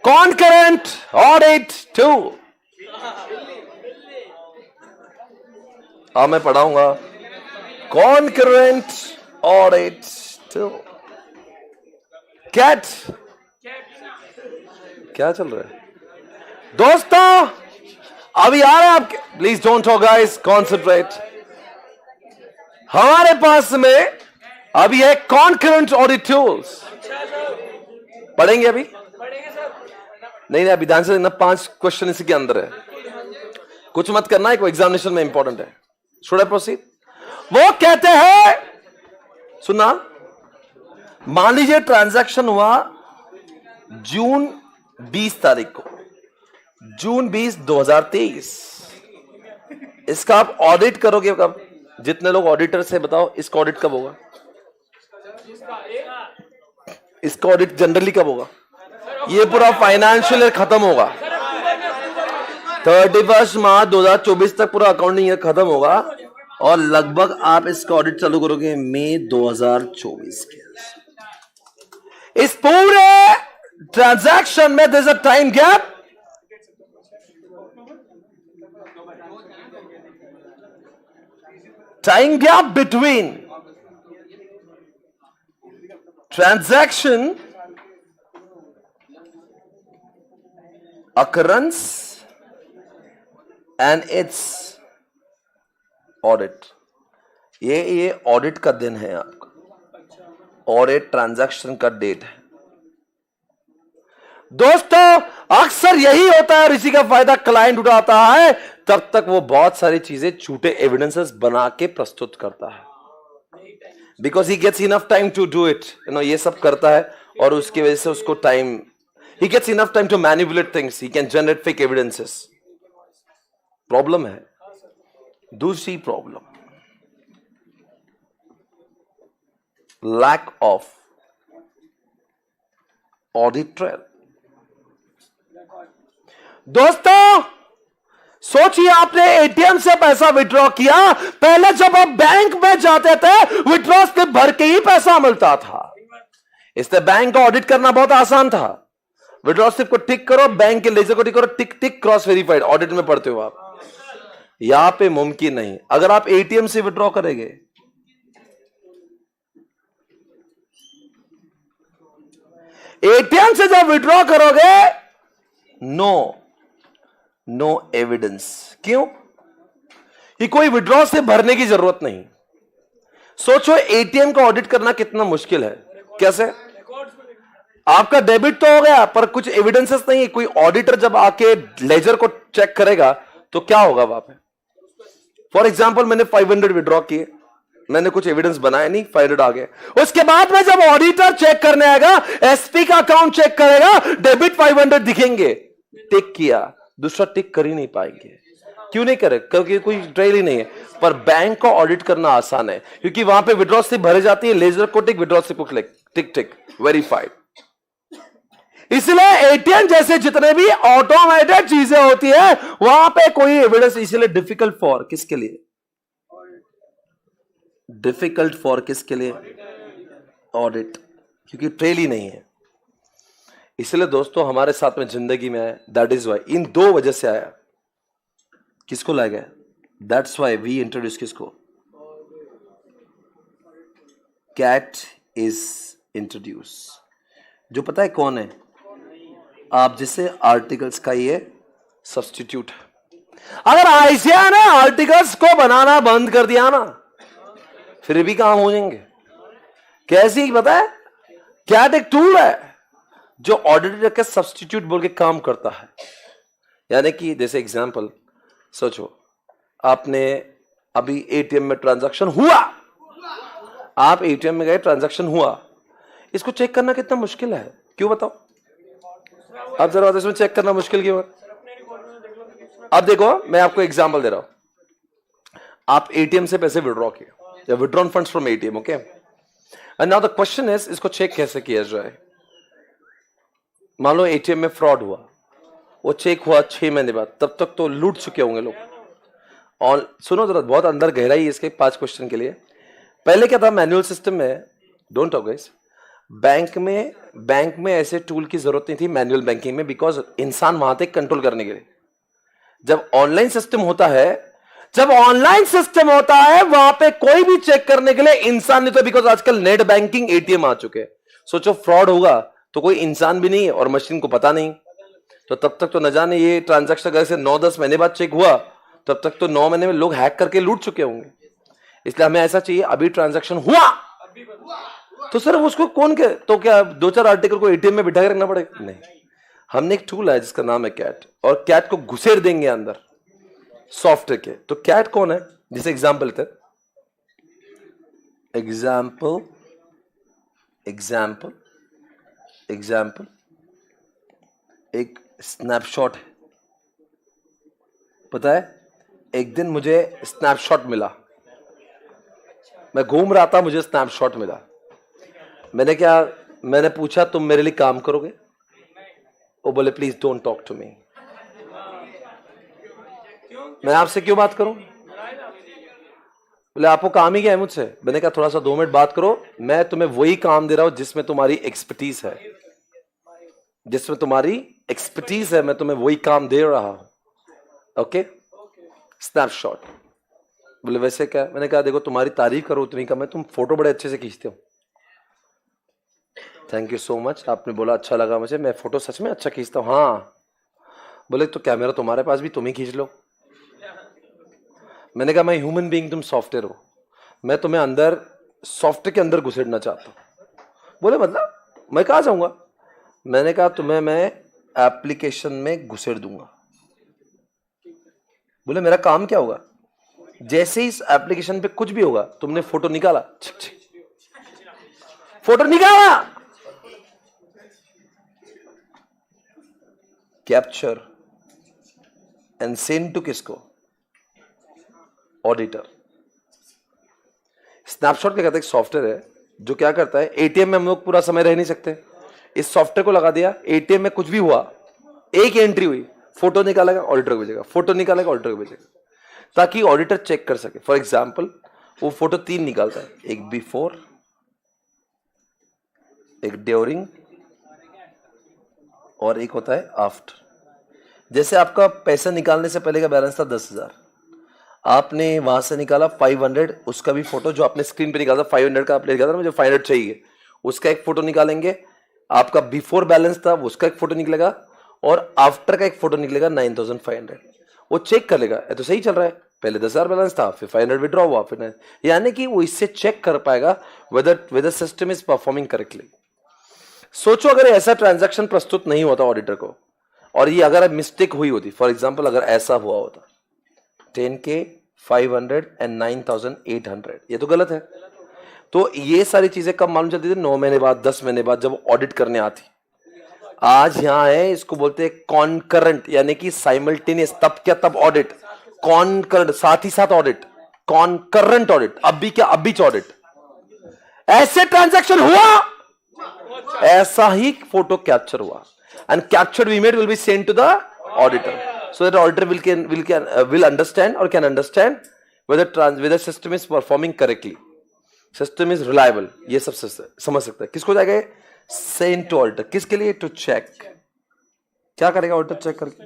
कॉन्करेंट ऑडिट टूल। मैं पढ़ाऊंगा कॉन्करेंट ऑडिट टूल। कैट क्या चल रहा है दोस्तों? अभी आ रहा है आपके, please don't talk guys, concentrate. हमारे पास में अभी है कॉन्करेंट ऑडिट टूल्स। पढ़ेंगे अभी? नहीं, अभी ध्यान से देखना, 5 क्वेश्चन इसी के अंदर है। कुछ मत करना है, कोई एग्जामिनेशन में इंपॉर्टेंट है। Should I proceed? वो कहते हैं, सुना, मान लीजिए ट्रांजैक्शन हुआ जून 20 तारीख को, जून 20, 2023। इसका आप ऑडिट करोगे कब? जितने लोग ऑडिटर से बताओ, इसका ऑडिट कब होगा? इसका ऑडिट जनरली कब होगा? ये पूरा फाइनेंशियल ईयर खत्म होगा, 31 मार्च 2024 तक पूरा अकाउंटिंग ईयर खत्म होगा, और लगभग आप इसका ऑडिट चालू करोगे मई 2024 के। इस पूरे ट्रांजैक्शन में there is a time gap. Time gap between transaction occurrence and its audit। ये ऑडिट का दिन है आपका, ऑडिट ट्रांजैक्शन का डेट है। दोस्तों अक्सर यही होता है, इसी का फायदा क्लाइंट उठाता है। तब तक वो बहुत सारी चीजें झूठे एविडेंसेस बना के प्रस्तुत करता है, because he gets enough time to do it. ये सब करता है और उसकी वजह से उसको time, he gets enough time to manipulate things, he can generate fake evidences। Problem है दूसरी problem, lack of audit trail. दोस्तों सोचिए, आपने एटीएम से पैसा विड्रॉ किया। पहले जब आप बैंक में जाते थे, विड्रॉ स्लिप भर के ही पैसा मिलता था, इसलिए बैंक का ऑडिट करना बहुत आसान था। विड्रॉ स्लिप को टिक करो, बैंक के लेजर को टिक करो, टिक टिक, क्रॉस वेरीफाइड। ऑडिट में पढ़ते हो आप, यहां पे मुमकिन नहीं। अगर आप एटीएम से विड्रॉ करेंगे, एटीएम से जब विड्रॉ करोगे, नो एविडेंस। क्यों? कि कोई विड्रॉ से भरने की जरूरत नहीं। सोचो एटीएम का ऑडिट करना कितना मुश्किल है। कैसे? आपका डेबिट तो हो गया, पर कुछ एविडेंसेस नहीं है। कोई ऑडिटर जब आके लेजर को चेक करेगा तो क्या होगा वहां पे? फॉर एग्जांपल मैंने 500 विड्रॉ किए, मैंने कुछ एविडेंस बनाया नहीं, 500 आ गए। उसके बाद में जब ऑडिटर चेक करने आएगा, एसपी का अकाउंट चेक करेगा, डेबिट 500 दिखेंगे, टिक किया, दूसरा टिक कर ही नहीं पाएंगे। क्यों नहीं करे? क्योंकि कोई ट्रेल ही नहीं है। पर बैंक को ऑडिट करना आसान है, क्योंकि वहां पे विड्रॉ स्लिप भरे जाती है, लेजर को टिक, विड्रॉ स्लिप को क्लिक, टिक टिक वेरीफाइड। इसलिए एटीएम जैसे जितने भी ऑटोमेटेड चीजें होती है वहां पे कोई एविडेंस, इसलिए डिफिकल्ट फॉर किसके लिए, डिफिकल्ट फॉर किसके लिए, ऑडिट, क्योंकि ट्रेल ही नहीं है। इसलिए दोस्तों हमारे साथ में जिंदगी में है, दैट इज वाई, इन दो वजह से आया। किसको लाया गया, दैट्स वाई वी इंट्रोड्यूस किसको, कैट इज इंट्रोड्यूस। जो पता है कौन है, आप जैसे आर्टिकल्स का ये सब्स्टिट्यूट है। अगर आईसीआई ने आर्टिकल्स को बनाना बंद कर दिया ना, फिर भी काम हो जाएंगे। कैसी पता है, कैट एक टूल है जो ऑडिटर के सब्स्टिट्यूट बोल के काम करता है। यानी कि जैसे एग्जांपल सोचो, आपने अभी एटीएम में ट्रांजैक्शन हुआ, आप एटीएम में गए, ट्रांजैक्शन हुआ, इसको चेक करना कितना मुश्किल है, क्यों बताओ आप जरा, इसमें चेक करना मुश्किल क्यों है? अब देखो मैं आपको एग्जांपल दे रहा हूं, आप एटीएम से पैसे विड्रॉ किए या withdrawn funds from ATM, okay, and now the question is इसको चेक कैसे किया जाए। मान लो एटीएम में फ्रॉड हुआ, वो चेक हुआ 6 महीने बाद, तब तक तो लूट चुके होंगे लोग। और सुनो जरा, बहुत अंदर गहराई है इसके 5 क्वेश्चन के लिए। पहले क्या था, मैनुअल सिस्टम में, डोंट टॉक गाइस, बैंक में ऐसे टूल की जरूरत नहीं थी मैनुअल बैंकिंग में, बिकॉज इंसान वहां तक कंट्रोल करने के लिए। जब ऑनलाइन सिस्टम होता है, वहां पे कोई भी चेक करने के लिए इंसान नहीं, तो बिकॉज आजकल नेट बैंकिंग एटीएम आ चुके हैं। सोचो फ्रॉड होगा तो कोई इंसान भी नहीं है और मशीन को पता नहीं, तो तब तक तो न जाने ये ट्रांजैक्शन अगर से 9-10 महीने बाद चेक हुआ, तब तक तो 9 महीने में लोग हैक करके लूट चुके होंगे। इसलिए हमें ऐसा चाहिए, अभी ट्रांजैक्शन हुआ तो सर उसको कौन के, तो क्या 2-4 आर्टिकल को एटीएम में बिठा के रखना पड़ेगा? नहीं, हमने एक टूल है जिसका नाम है कैट, और कैट को घुसेड़ देंगे अंदर सॉफ्टवेयर के। तो कैट कौन है, जैसे एग्जाम्पल लेते, एग्जाम्पल एक स्नैपशॉट है। पता है, एक दिन मुझे स्नैपशॉट मिला, मैं घूम रहा था, मुझे स्नैपशॉट मिला। मैंने पूछा तुम मेरे लिए काम करोगे? वो बोले please don't talk to me. मैं आपसे क्यों बात करूं? बोले आपको काम ही क्या है मुझसे? मैंने कहा थोड़ा सा 2 मिनट बात करो, मैं तुम्हें वही काम दे रहा हूं जिसमें तुम्हारी एक्सपर्टीज है, मैं तुम्हें वही काम दे रहा हूं। Okay, snapshot. बोले वैसे क्या? मैंने कहा देखो तुम्हारी तारीफ करो उतनी कम है, तुम फोटो बड़े अच्छे से खींचते हो। थैंक यू सो मच, आपने बोला अच्छा लगा मुझे, मैं फोटो सच में अच्छा खींचता हूँ। हाँ। बोले तो कैमरा तुम्हारे पास भी, तुम ही खींच लो। मैंने कहा मैं ह्यूमन बीइंग, तुम सॉफ्टवेयर हो, मैं तुम्हें अंदर सॉफ्टवेयर के अंदर घुसेड़ना चाहता हूँ। बोले मतलब मैं कहाँ जाऊंगा? मैंने कहा तुम्हें मैं एप्लीकेशन में घुसेड़ दूंगा। बोले मेरा काम क्या होगा? जैसे ही इस एप्लीकेशन पे कुछ भी होगा, तुमने फोटो निकाला, कैप्चर एंड सेंड टू किसको? ऑडिटर। स्नैपशॉट क्या कहते हैं? एक सॉफ्टवेयर है जो क्या करता है, एटीएम में हम लोग पूरा समय रह नहीं सकते, इस सॉफ्टवेयर को लगा दिया, एटीएम में कुछ भी हुआ, एक एंट्री हुई, फोटो निकालेगा, ऑडिटर को भेजेगा, फोटो निकालेगा, ऑडिटर को भेजेगा, ताकि ऑडिटर चेक कर सके। फॉर एग्जाम्पल वो फोटो 3 निकालता है, एक बिफोर, एक ड्यूरिंग और एक होता है आफ्टर। जैसे आपका पैसा निकालने से पहले का बैलेंस था 10,000, आपने वहां से निकाला 500, उसका भी फोटो जो आपने स्क्रीन पे निकाला 500 का आपने निकाला, मुझे 500 चाहिए, उसका एक फोटो निकालेंगे। आपका बिफोर बैलेंस था उसका एक फोटो निकलेगा, और आफ्टर का एक फोटो निकलेगा 9,500। वो चेक कर लेगा ये तो सही चल रहा है, पहले 10,000 बैलेंस था, फिर 500 विड्रॉ हुआ, फिर यानी कि वो इससे चेक कर पाएगा whether system is performing correctly. सोचो अगर ऐसा ट्रांजैक्शन प्रस्तुत नहीं होता ऑडिटर को, और ये अगर मिस्टेक हुई होती, फॉर एग्जांपल अगर ऐसा हुआ होता 10K 500 एंड 9,800, ये तो गलत है। तो ये सारी चीजें कब मालूम चलती थी? 9 महीने बाद, 10 महीने बाद, जब ऑडिट करने आती। आज यहां है, इसको बोलते हैं कॉन्करेंट, यानी कि साइमल्टेनियस। तब क्या? तब ऑडिट कॉन्करेंट, साथ ही साथ ऑडिट, कॉन्करेंट ऑडिट। अब भी क्या? अब भी ऑडिट। ऐसे ट्रांजैक्शन हुआ ऐसा ही फोटो कैप्चर हुआ and captured image will be send to the auditor so that auditor will understand और can understand whether system is performing correctly, system is reliable. ये सब समझ सकता है. किसको जाएगा? Send to auditor. किसके लिए? To check. क्या करेगा ऑडिटर? चेक करके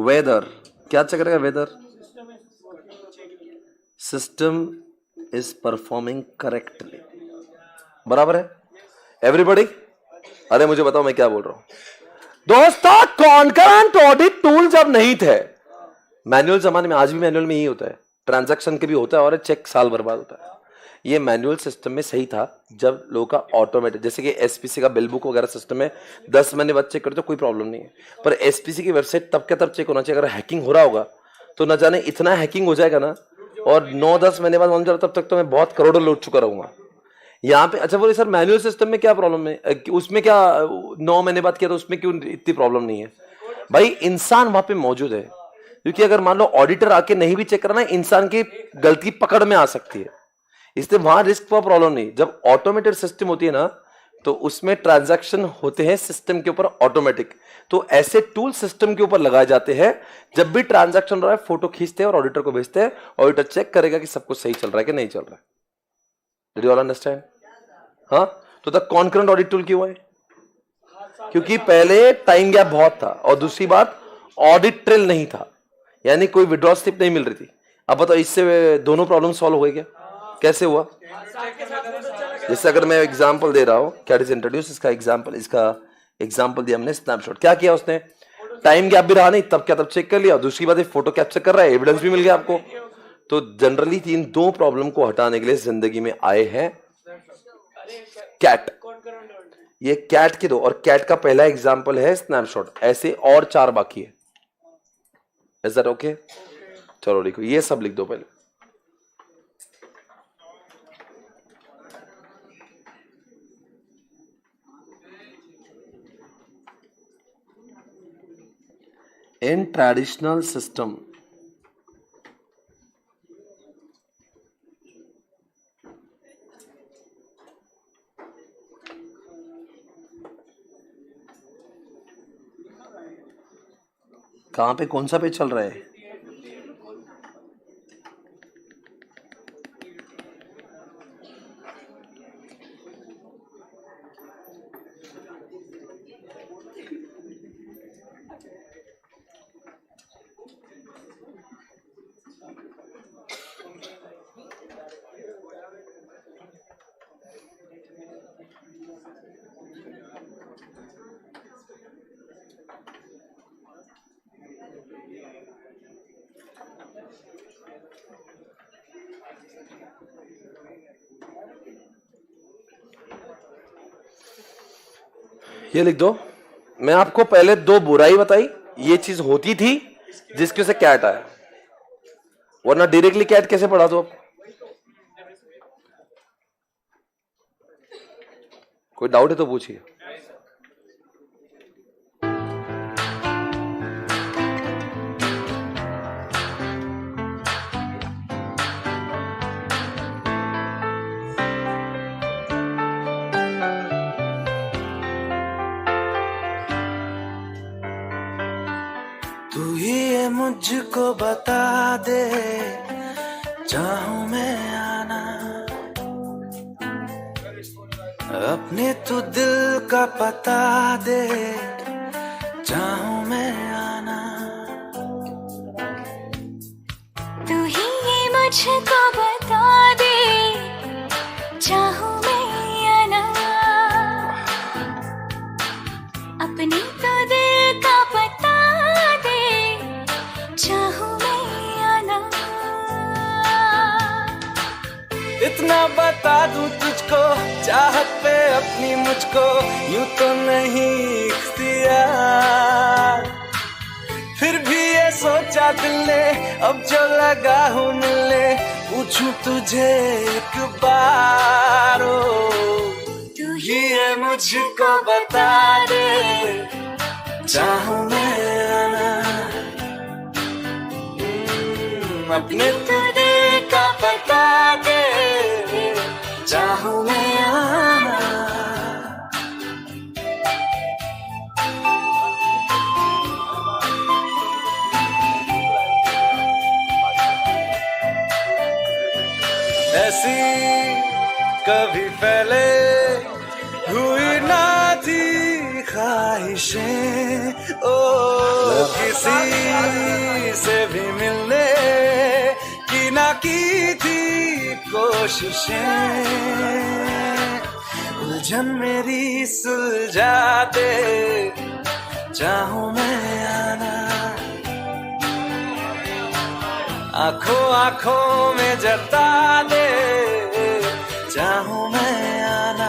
वेदर. क्या चेक करेगा? Whether system is performing correctly. बराबर है एवरीबॉडी? अरे मुझे बताओ मैं क्या बोल रहा हूं दोस्तों. कॉन्करेंट ऑडिट टूल जब नहीं थे, मैनुअल जमाने में, आज भी मैनुअल में ही होता है, ट्रांजैक्शन के भी होता है और चेक साल बर्बाद होता है. ये मैनुअल सिस्टम में सही था जब लोगों का ऑटोमेटिक, जैसे कि एसपीसी का बिल बुक वगैरह सिस्टम में 10 महीने बाद चेक करते तो कोई प्रॉब्लम नहीं है. पर एसपीसी की वेबसाइट तब क्या तब चेक होना चाहिए. अगर हैकिंग हो रहा होगा तो न जाने इतना हैकिंग हो जाएगा ना, और 9-10 महीने बाद मान तब तक तो मैं बहुत करोड़ों लूट चुका रहूंगा यहाँ पे. अच्छा बोले सर मैनुअल सिस्टम में क्या प्रॉब्लम है, उसमें क्या 9 महीने बाद किया तो उसमें क्यों इतनी प्रॉब्लम नहीं है? भाई इंसान वहां पे मौजूद है, क्योंकि अगर मान लो ऑडिटर आके नहीं भी चेक करना, इंसान की गलती पकड़ में आ सकती है, इसलिए वहां रिस्क का प्रॉब्लम नहीं. जब ऑटोमेटेड सिस्टम होती है ना तो उसमें ट्रांजैक्शन होते हैं सिस्टम के ऊपर ऑटोमेटिक. तो ऐसे टूल सिस्टम के ऊपर लगाए जाते हैं. जब भी ट्रांजैक्शन हो रहा है फोटो खींचते हैं और ऑडिटर को भेजते हैं. ऑडिटर चेक करेगा कि सब कुछ सही चल रहा है कि नहीं चल रहा है. Did you all understand? हाँ. तो द कॉन्करेंट ऑडिट टूल क्यों है? क्योंकि पहले टाइम गैप बहुत था और दूसरी बात ऑडिट ट्रेल नहीं था, यानी कोई विड्रॉ स्लिप नहीं मिल रही थी. अब बताओ इससे दोनों प्रॉब्लम सॉल्व हो गया. कैसे हुआ? जैसे अगर मैं एग्जांपल दे रहा हूं, कैट इज इंट्रोड्यूस, इसका एग्जांपल दिया हमने स्नैपशॉट. क्या किया उसने? टाइम गैप भी रहा नहीं, तब क्या तब चेक कर लिया. दूसरी बात फोटो कैप्चर कर रहा है, एविडेंस भी मिल गया आपको. तो जनरली इन दो प्रॉब्लम को हटाने के लिए जिंदगी में आए हैं कैट. ये कैट के दो, और कैट का पहला एग्जाम्पल है स्नैपशॉट. ऐसे और 4 बाकी है. Is that okay? चलो लिखो, ये सब लिख दो पहले. In traditional system, कहां पे कौन सा पेज चल रहा है? ये लिख दो. मैं आपको पहले 2 बुराई बताई, ये चीज होती थी जिसकी वजह से कैट आया, वरना डायरेक्टली कैट कैसे पढ़ा दो आप? कोई डाउट है तो पूछिए. तू ही मुझको बता दे, चाहूं मैं आना, अपने तू दिल का पता दे, चाहूं मैं आना. तू ही मुझको बता दे, चाहूं मैं आना, अपने तो दिल का पता दे, चाहूं मैं आना. इतना बता दूं तुझको, चाहत पे अपनी मुझको यूं तो नहीं इख्तियार. फिर भी ये सोचा दिल ने, अब जो लगा हूं मिलने, पूछूं तुझे एक बार. तू ही है मुझको बता दे, चाहूं मैं आना, अपने तुझे का बता दे, चाहूं मैं आना. ऐसी कभी पहले हुई ना थी ख्वाहिशें, ओ किसी से भी मिलने की ना की थी कोशिशें, उलझन मेरी सुलझा दे चाहूं मैं आना, आंखों आंखों में जता दे चाहूं मैं आना।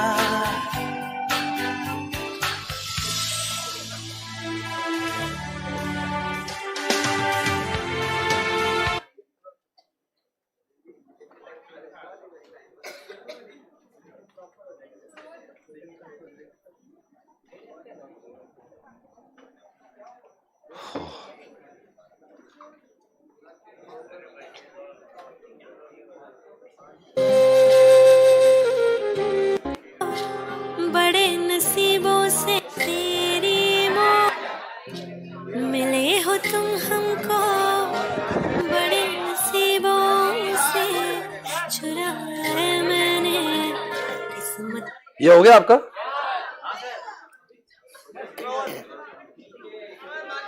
बड़े नसीबों से तेरी मिले हो तुम हमको, बड़े नसीबों से चुराए मैंने किस्मत। ये हो गया आपका?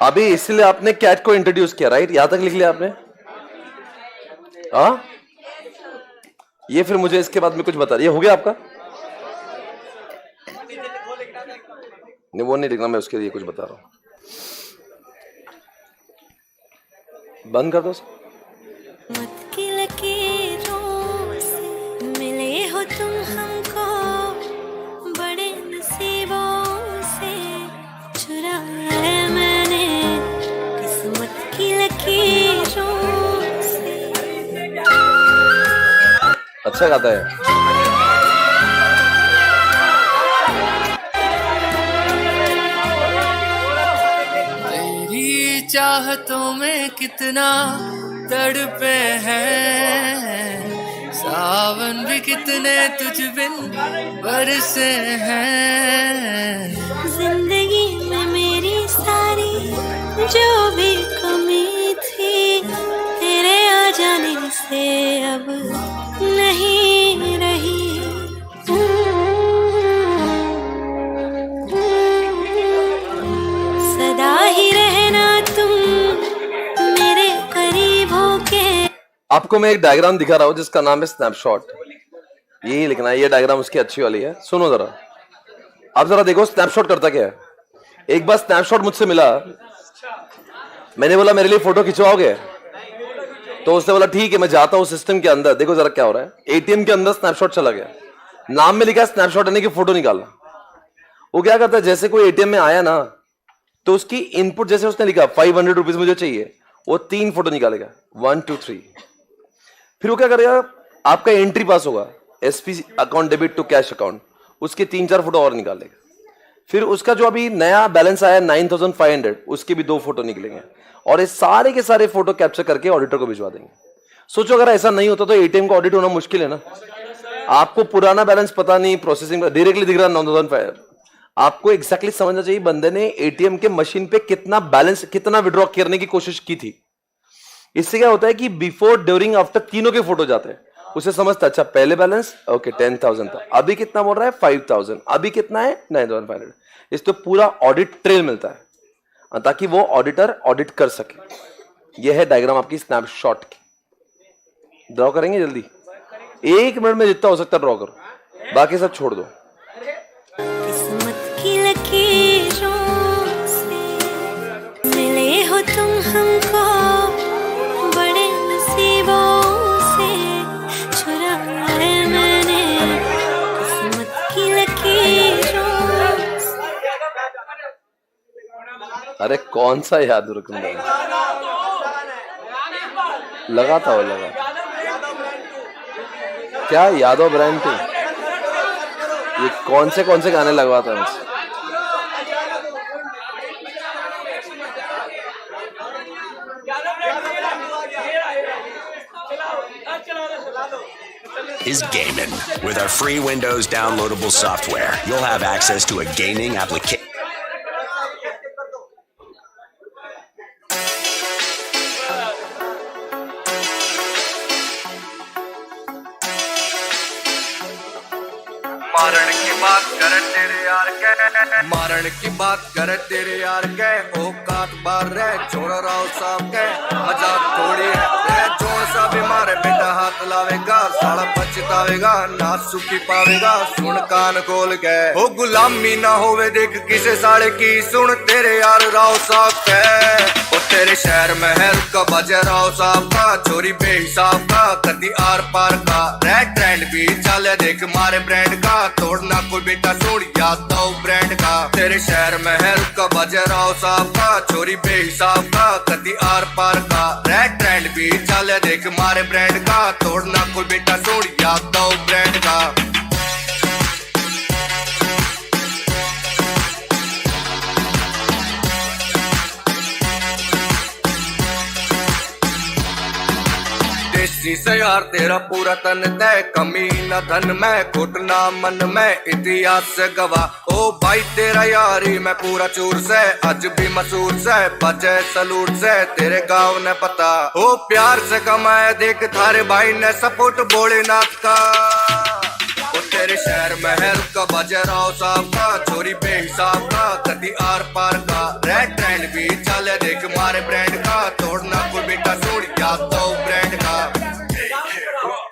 अभी इसलिए आपने कैट को इंट्रोड्यूस किया, राइट? यहां तक लिख लिया आपने? हाँ, ये फिर मुझे इसके बाद में कुछ बता। ये हो गया आपका? नहीं, वो नहीं लिखना, मैं उसके लिए कुछ बता रहा हूं। बंद कर दो। मत की लकीरों से मिले हो तुम हमको, बड़े नसीबों से चुराए मैंने किस्मत की लकीरों से। अच्छा गाता है। चाहतों में कितना तड़पे हैं, सावन भी कितने तुझ बिन बरसे हैं। जिंदगी में मेरी सारी जो भी कमी थी, तेरे आ जाने से अब नहीं रही। सदा ही रहना तुम मेरे करीब होके। आपको मैं एक डायग्राम दिखा रहा हूं जिसका नाम है स्नैपशॉट। यही लिखना है, ये डायग्राम उसकी अच्छी वाली है। सुनो जरा, आप जरा देखो स्नैपशॉट करता क्या है। एक बार स्नैपशॉट मुझसे मिला, मैंने बोला मेरे लिए फोटो खिंचवाओगे? तो उसने बोला ठीक है, मैं जाता हूं सिस्टम के अंदर। देखो जरा क्या हो रहा है, एटीएम के अंदर स्नैपशॉट चला गया, नाम में लिखा स्नैपशॉट यानी कि फोटो निकालना। वो क्या करता है, जैसे कोई एटीएम में आया ना, तो उसकी इनपुट जैसे उसने लिखा 500 रुपीज मुझे चाहिए, वो 3 फोटो निकालेगा, 1 2 3। फिर वो क्या करेगा, आपका एंट्री पास होगा, SP account debit to cash account, उसके 3-4 फोटो और निकालेगा। फिर उसका जो अभी नया बैलेंस आया 9500, उसके भी 2 फोटो निकलेंगे, और ये सारे के सारे फोटो कैप्चर करके ऑडिटर को भिजवा देंगे। सोचो अगर ऐसा नहीं होता तो एटीएम का ऑडिट होना मुश्किल है ना। आपको पुराना बैलेंस पता नहीं, प्रोसेसिंग डायरेक्टली दिख रहा है 9500। आपको एग्जैक्टली समझना चाहिए बंदे ने एटीएम के मशीन पे कितना बैलेंस, कितना विड्रॉ करने की कोशिश की थी। इससे क्या होता है कि बिफोर, ड्यूरिंग, आफ्टर तीनों के फोटो जाते हैं। उसे समझता अच्छा पहले बैलेंस ओके 10,000 था, अभी कितना बोल रहा है 5,000, अभी कितना है 9,500। इस तो पूरा ऑडिट ट्रेल मिलता है ताकि वो ऑडिटर ऑडिट कर सके। यह है डायग्राम आपकी स्नैपशॉट की। ड्रॉ करेंगे जल्दी, 1 मिनट में जितना हो सकता ड्रॉ करो, बाकी सब छोड़ दो। किस्मत की लकीरों से मिले हो तुम हमको, बड़े नसीबों से चुराए मैंने किस्मत की लकीरों से। अरे कौन सा याद रखूंगा, लगाता हो लगा क्या यादव ब्रांड थी। ये कौन से गाने लगवाता है मुझसे। Is gaming. With our free Windows downloadable software, you'll have access to a gaming application. मारण की बात करे तेरे यार के, मारण की बात करे तेरे यार के, औकात बार रहे छोड़ राव साहब के, मजाक थोड़ी है रे जोड़ सा भी मारे बेटा हाथ लावेगा, साला पछतावेगा ना सुखी पावेगा, सुन कान खोल के हो गुलामी ना होवे देख किसे साले की, सुन तेरे यार राव साहब के, ओ तेरे शहर महल का बजे राव साहब का, चोरी बेहिसाब का कदी आर पार का, रेड ट्रेंड भी चले देख मारे ब्रांड का, तोड़ना कोई बेटा सुन याद दो ब्रांड का, तेरे शहर महल का बजे राव साहब का, चोरी बेहिसाब का कदी आर पार का, रेड ट्रेंड भी चले देख मारे ब्रांड का, तोड़ना कोई बेटा सुन याद दो ब्रांड का। देसी से यार तेरा पूरा तन तय, कमी न धन में घुटना मन में, इतिहास से गवाह ओ भाई तेरा यारी मैं पूरा चूर से, आज भी मशहूर से बचे सलूट से, तेरे गाँव ने पता ओ प्यार से कमाए देख थारे भाई ने सपोर्ट भोलेनाथ का, ओ तेरे शहर महल का बजे राव साहब का, चोरी बेहिसाब का कदी आर पार का, रेड ट्रेंड भी चले देख मारे ब्रांड का, तोड़ना कोई बेटा सुन याद दो ब्रांड का।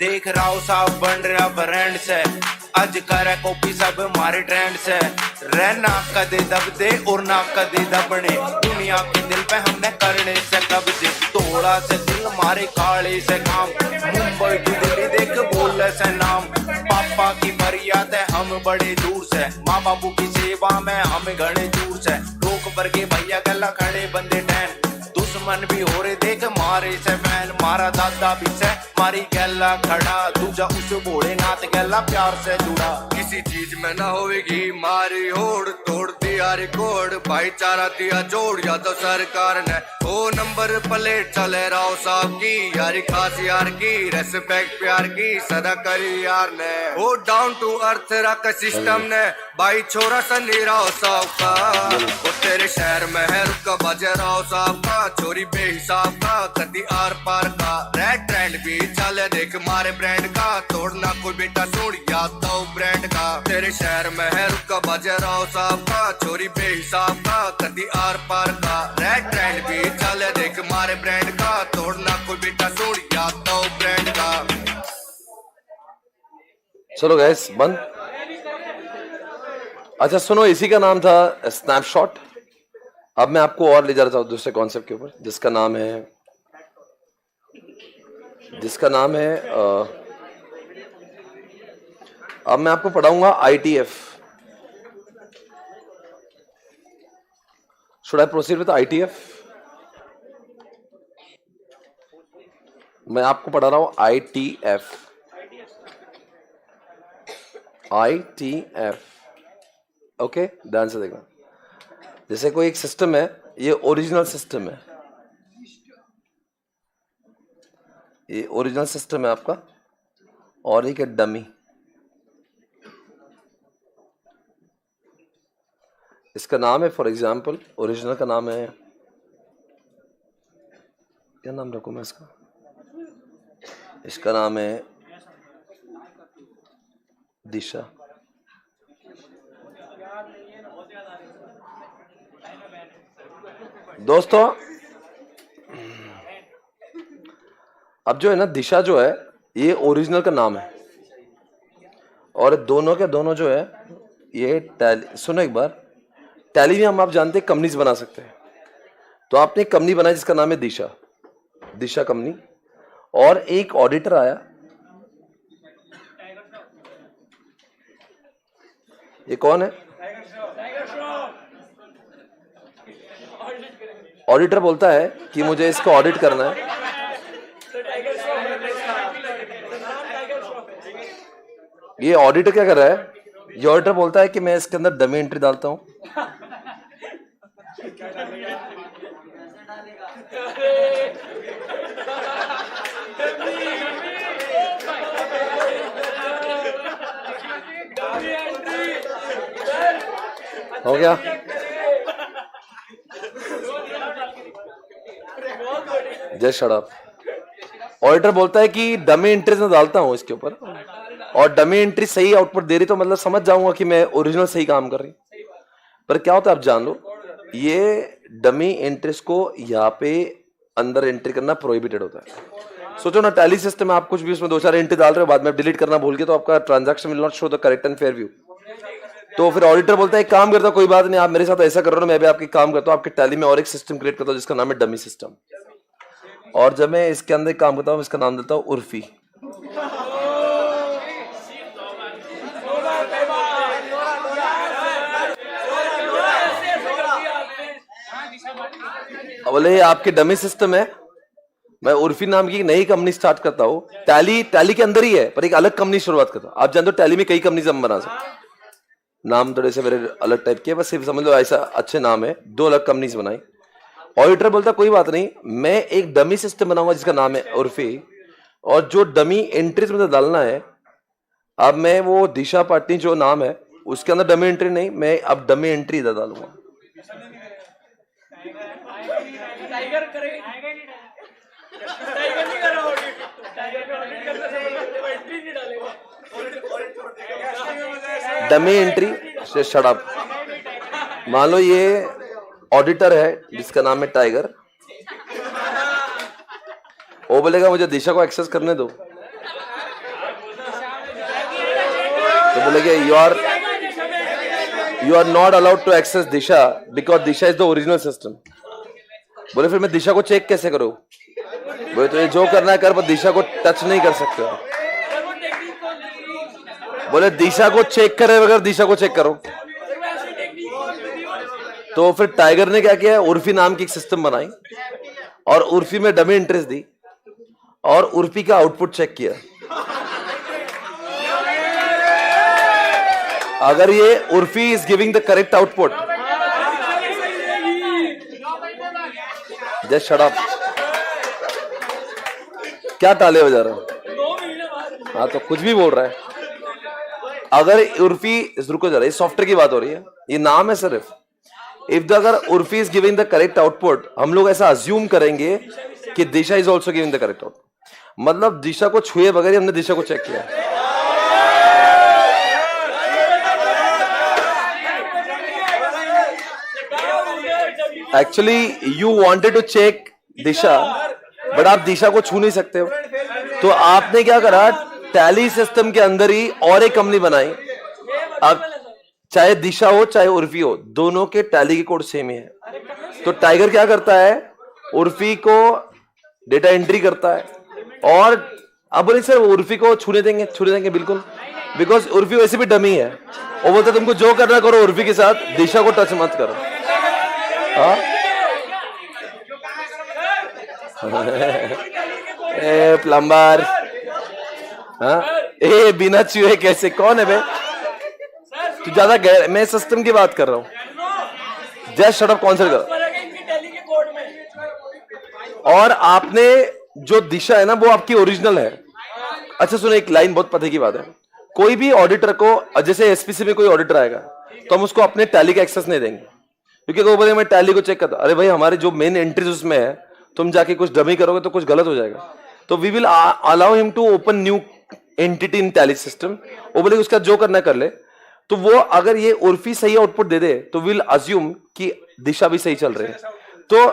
देख राव साहब बन रहा ब्रांड से, आज करे कॉपी सब मारे ट्रेंड से, रहना कदे दबदे और ना कदे दबने, दुनिया के दिल पे हमने करने से कब्जे, तोड़ा से दिल मारे काले से काम, मुंबई की दिल्ली देख बोले से नाम, पापा की मर्यादा है हम बड़े दूर से, माँ बाबू की सेवा में हम घड़े दूर से, रोक पर के भैया गला खड़े बंदे टैन, दुश्मन भी हो रहे देख मारे से फैन, मारा दादा भी से मारी गैला खड़ा, दूजा उस भोलेनाथ गैला प्यार से जुड़ा, किसी चीज में न होगी मारी होड़, तोड़ दिया रिकॉर्ड भाईचारा दिया जोड़, या तो सरकार ने ओ नंबर प्लेट चले राव साहब की, यारी खास यार की रेस्पेक्ट प्यार की सदा करी यार ने, ओ डाउन टू अर्थ रखा सिस्टम ने भाई छोरा सनी राव साहब का, ओ तेरे शहर महल का बजे राव साहब का, चोरी बेहिसाब का कदी आर पार का, रेड ट्रेंड भी चले देख मारे ब्रांड का, तोड़ना कोई बेटा सुन याद दो ब्रांड का, तेरे शहर महल का बजे राव साहब का, चोरी बेहिसाब का कदी आर पार का, रेड ट्रेंड भी चले देख मारे ब्रांड का, तोड़ना कोई बेटा सुन याद दो ब्रांड का। चलो गैस बंद। अच्छा सुनो, इसी का नाम था स्नैपशॉट। अब मैं आपको और ले जा रहा हूं दूसरे कॉन्सेप्ट के ऊपर, जिसका नाम है अब मैं आपको पढ़ाऊंगा ITF। Should I proceed with ITF? मैं आपको पढ़ा रहा हूं ITF। ओके, ध्यान से देखना। जैसे कोई एक सिस्टम है, ये ओरिजिनल सिस्टम है, ये ओरिजिनल सिस्टम है आपका, और एक है डमी। इसका नाम है, फॉर एग्जाम्पल ओरिजिनल का नाम है, क्या नाम रखूं मैं इसका? इसका नाम है दिशा। दोस्तों अब जो है ना, दिशा जो है ये ओरिजिनल का नाम है, और दोनों के दोनों जो है ये टैली। सुनो एक बार, टैली में हम आप जानते हैं कंपनीज बना सकते हैं, तो आपने एक कंपनी बनाई जिसका नाम है दिशा कंपनी, और एक ऑडिटर आया, ये कौन है? ऑडिटर बोलता है कि मुझे इसको ऑडिट करना है, ये ऑडिटर क्या कर रहा है? ये ऑडिटर बोलता है कि मैं इसके अंदर डमी एंट्री डालता हूं, हो गया। जय शट अप। ऑडिटर बोलता है कि डमी एंट्रीज में डालता हूं इसके ऊपर, और डमी एंट्री सही आउटपुट दे रही तो मतलब समझ जाऊंगा कि मैं ओरिजिनल सही काम कर रही। पर क्या होता है आप जान लो, ये डमी एंट्रीज को यहाँ पे अंदर एंट्री करना प्रोहिबिटेड होता है। सोचो ना, टैली सिस्टम में आप कुछ भी उसमें 2-4 एंट्री डाल रहे हो, बाद में डिलीट करना भूल के, तो आपका transaction will not show the correct and fair view. तो फिर ऑडिटर बोलता है एक काम करता, कोई बात नहीं, आप मेरे साथ ऐसा कर रहे हो, मैं भी आपके काम करता हूँ, आपके टैली में और एक सिस्टम क्रिएट करता हूँ जिसका नाम है डमी सिस्टम। और जब मैं इसके अंदर काम करता हूँ, इसका नाम देता हूँ उर्फी। बोले आपके डमी सिस्टम है, मैं उर्फी नाम की नई कंपनी स्टार्ट करता हूँ। टैली के अंदर ही है, पर एक अलग कंपनी शुरुआत करता हूँ। आप जानते हो टैली में कई कंपनी हम बना सकते, नाम थोड़े से मेरे अलग टाइप के, बस सिर्फ समझ लो ऐसा अच्छे नाम है, 2 अलग कंपनीज बनाई। ऑडिटर बोलता कोई बात नहीं, मैं एक डमी सिस्टम बनाऊंगा जिसका नाम है उर्फी, और जो डमी एंट्रीज मुझे डालना है, अब मैं वो दिशा पाटनी जो नाम है उसके अंदर डमी एंट्री नहीं, मैं अब डमी एंट्री इधर डालूंगा। Dummy entry shut up. मान लो ये ऑडिटर है जिसका नाम है टाइगर, वो बोलेगा मुझे दिशा को एक्सेस करने दो, तो बोलेगा you are not allowed to access Disha because Disha is the original system. बोले फिर मैं दिशा को चेक कैसे करूं? बोले तो ये जो करना है कर, पर दिशा को टच नहीं कर सकते। बोले दिशा को चेक करे बगैर दिशा को चेक करो। तो फिर टाइगर ने क्या किया, उर्फी नाम की एक सिस्टम बनाई और उर्फी में डमी एंट्रीज दी और उर्फी का आउटपुट चेक किया। अगर ये Urfi is giving the correct output, just shut up. क्या ताले बजा रहा है? हाँ तो कुछ भी बोल रहा है। अगर उर्फी, रुको जरा, ये सॉफ्टवेयर की बात हो रही है, ये नाम है सिर्फ। इफ अगर Urfi is giving the correct output, हम लोग ऐसा अज्यूम करेंगे कि Disha is also giving the correct output, मतलब दिशा को छुए बगैर हमने दिशा को चेक किया। Actually you wanted to check Disha, but आप दिशा को छू नहीं सकते हो, तो आपने क्या करा, टैली सिस्टम के अंदर ही और एक कंपनी बनाई। अब चाहे दिशा हो चाहे उर्फी हो, दोनों के टैली के कोड सेम ही है। तो टाइगर क्या करता है, उर्फी को डेटा एंट्री करता है, और अब बोले सर उर्फी को छूने देंगे बिल्कुल, बिकॉज उर्फी वैसे भी डमी है। वो बोलते तुमको जो करना करो उर्फी के साथ, दिशा को टच मत करो। ए प्लम्बर, ए बिना छुए कैसे, कौन है बे तू? ज्यादा गैर, मैं सिस्टम की बात कर रहा हूं। जस्ट शट अप, कॉन्सेंट्रेट करो। और आपने जो दिशा है ना, वो आपकी ओरिजिनल है। अच्छा सुनो, एक लाइन बहुत पते की बात है, कोई भी ऑडिटर को, जैसे एसपीसी में कोई ऑडिटर आएगा तो हम उसको अपने टैली का एक्सेस नहीं देंगे, क्योंकि वो बोलेगा मैं टैली को चेक करता। अरे भाई हमारे जो मेन एंट्रीज उसमें है, तुम जाके कुछ डमी करोगे तो कुछ गलत हो जाएगा। तो we will allow him to open new entity in Tally system. वो बोले उसका जो करना कर ले। तो वो अगर ये उर्फी सही आउटपुट दे दे तो विल अज्यूम कि दिशा भी सही चल रही है। तो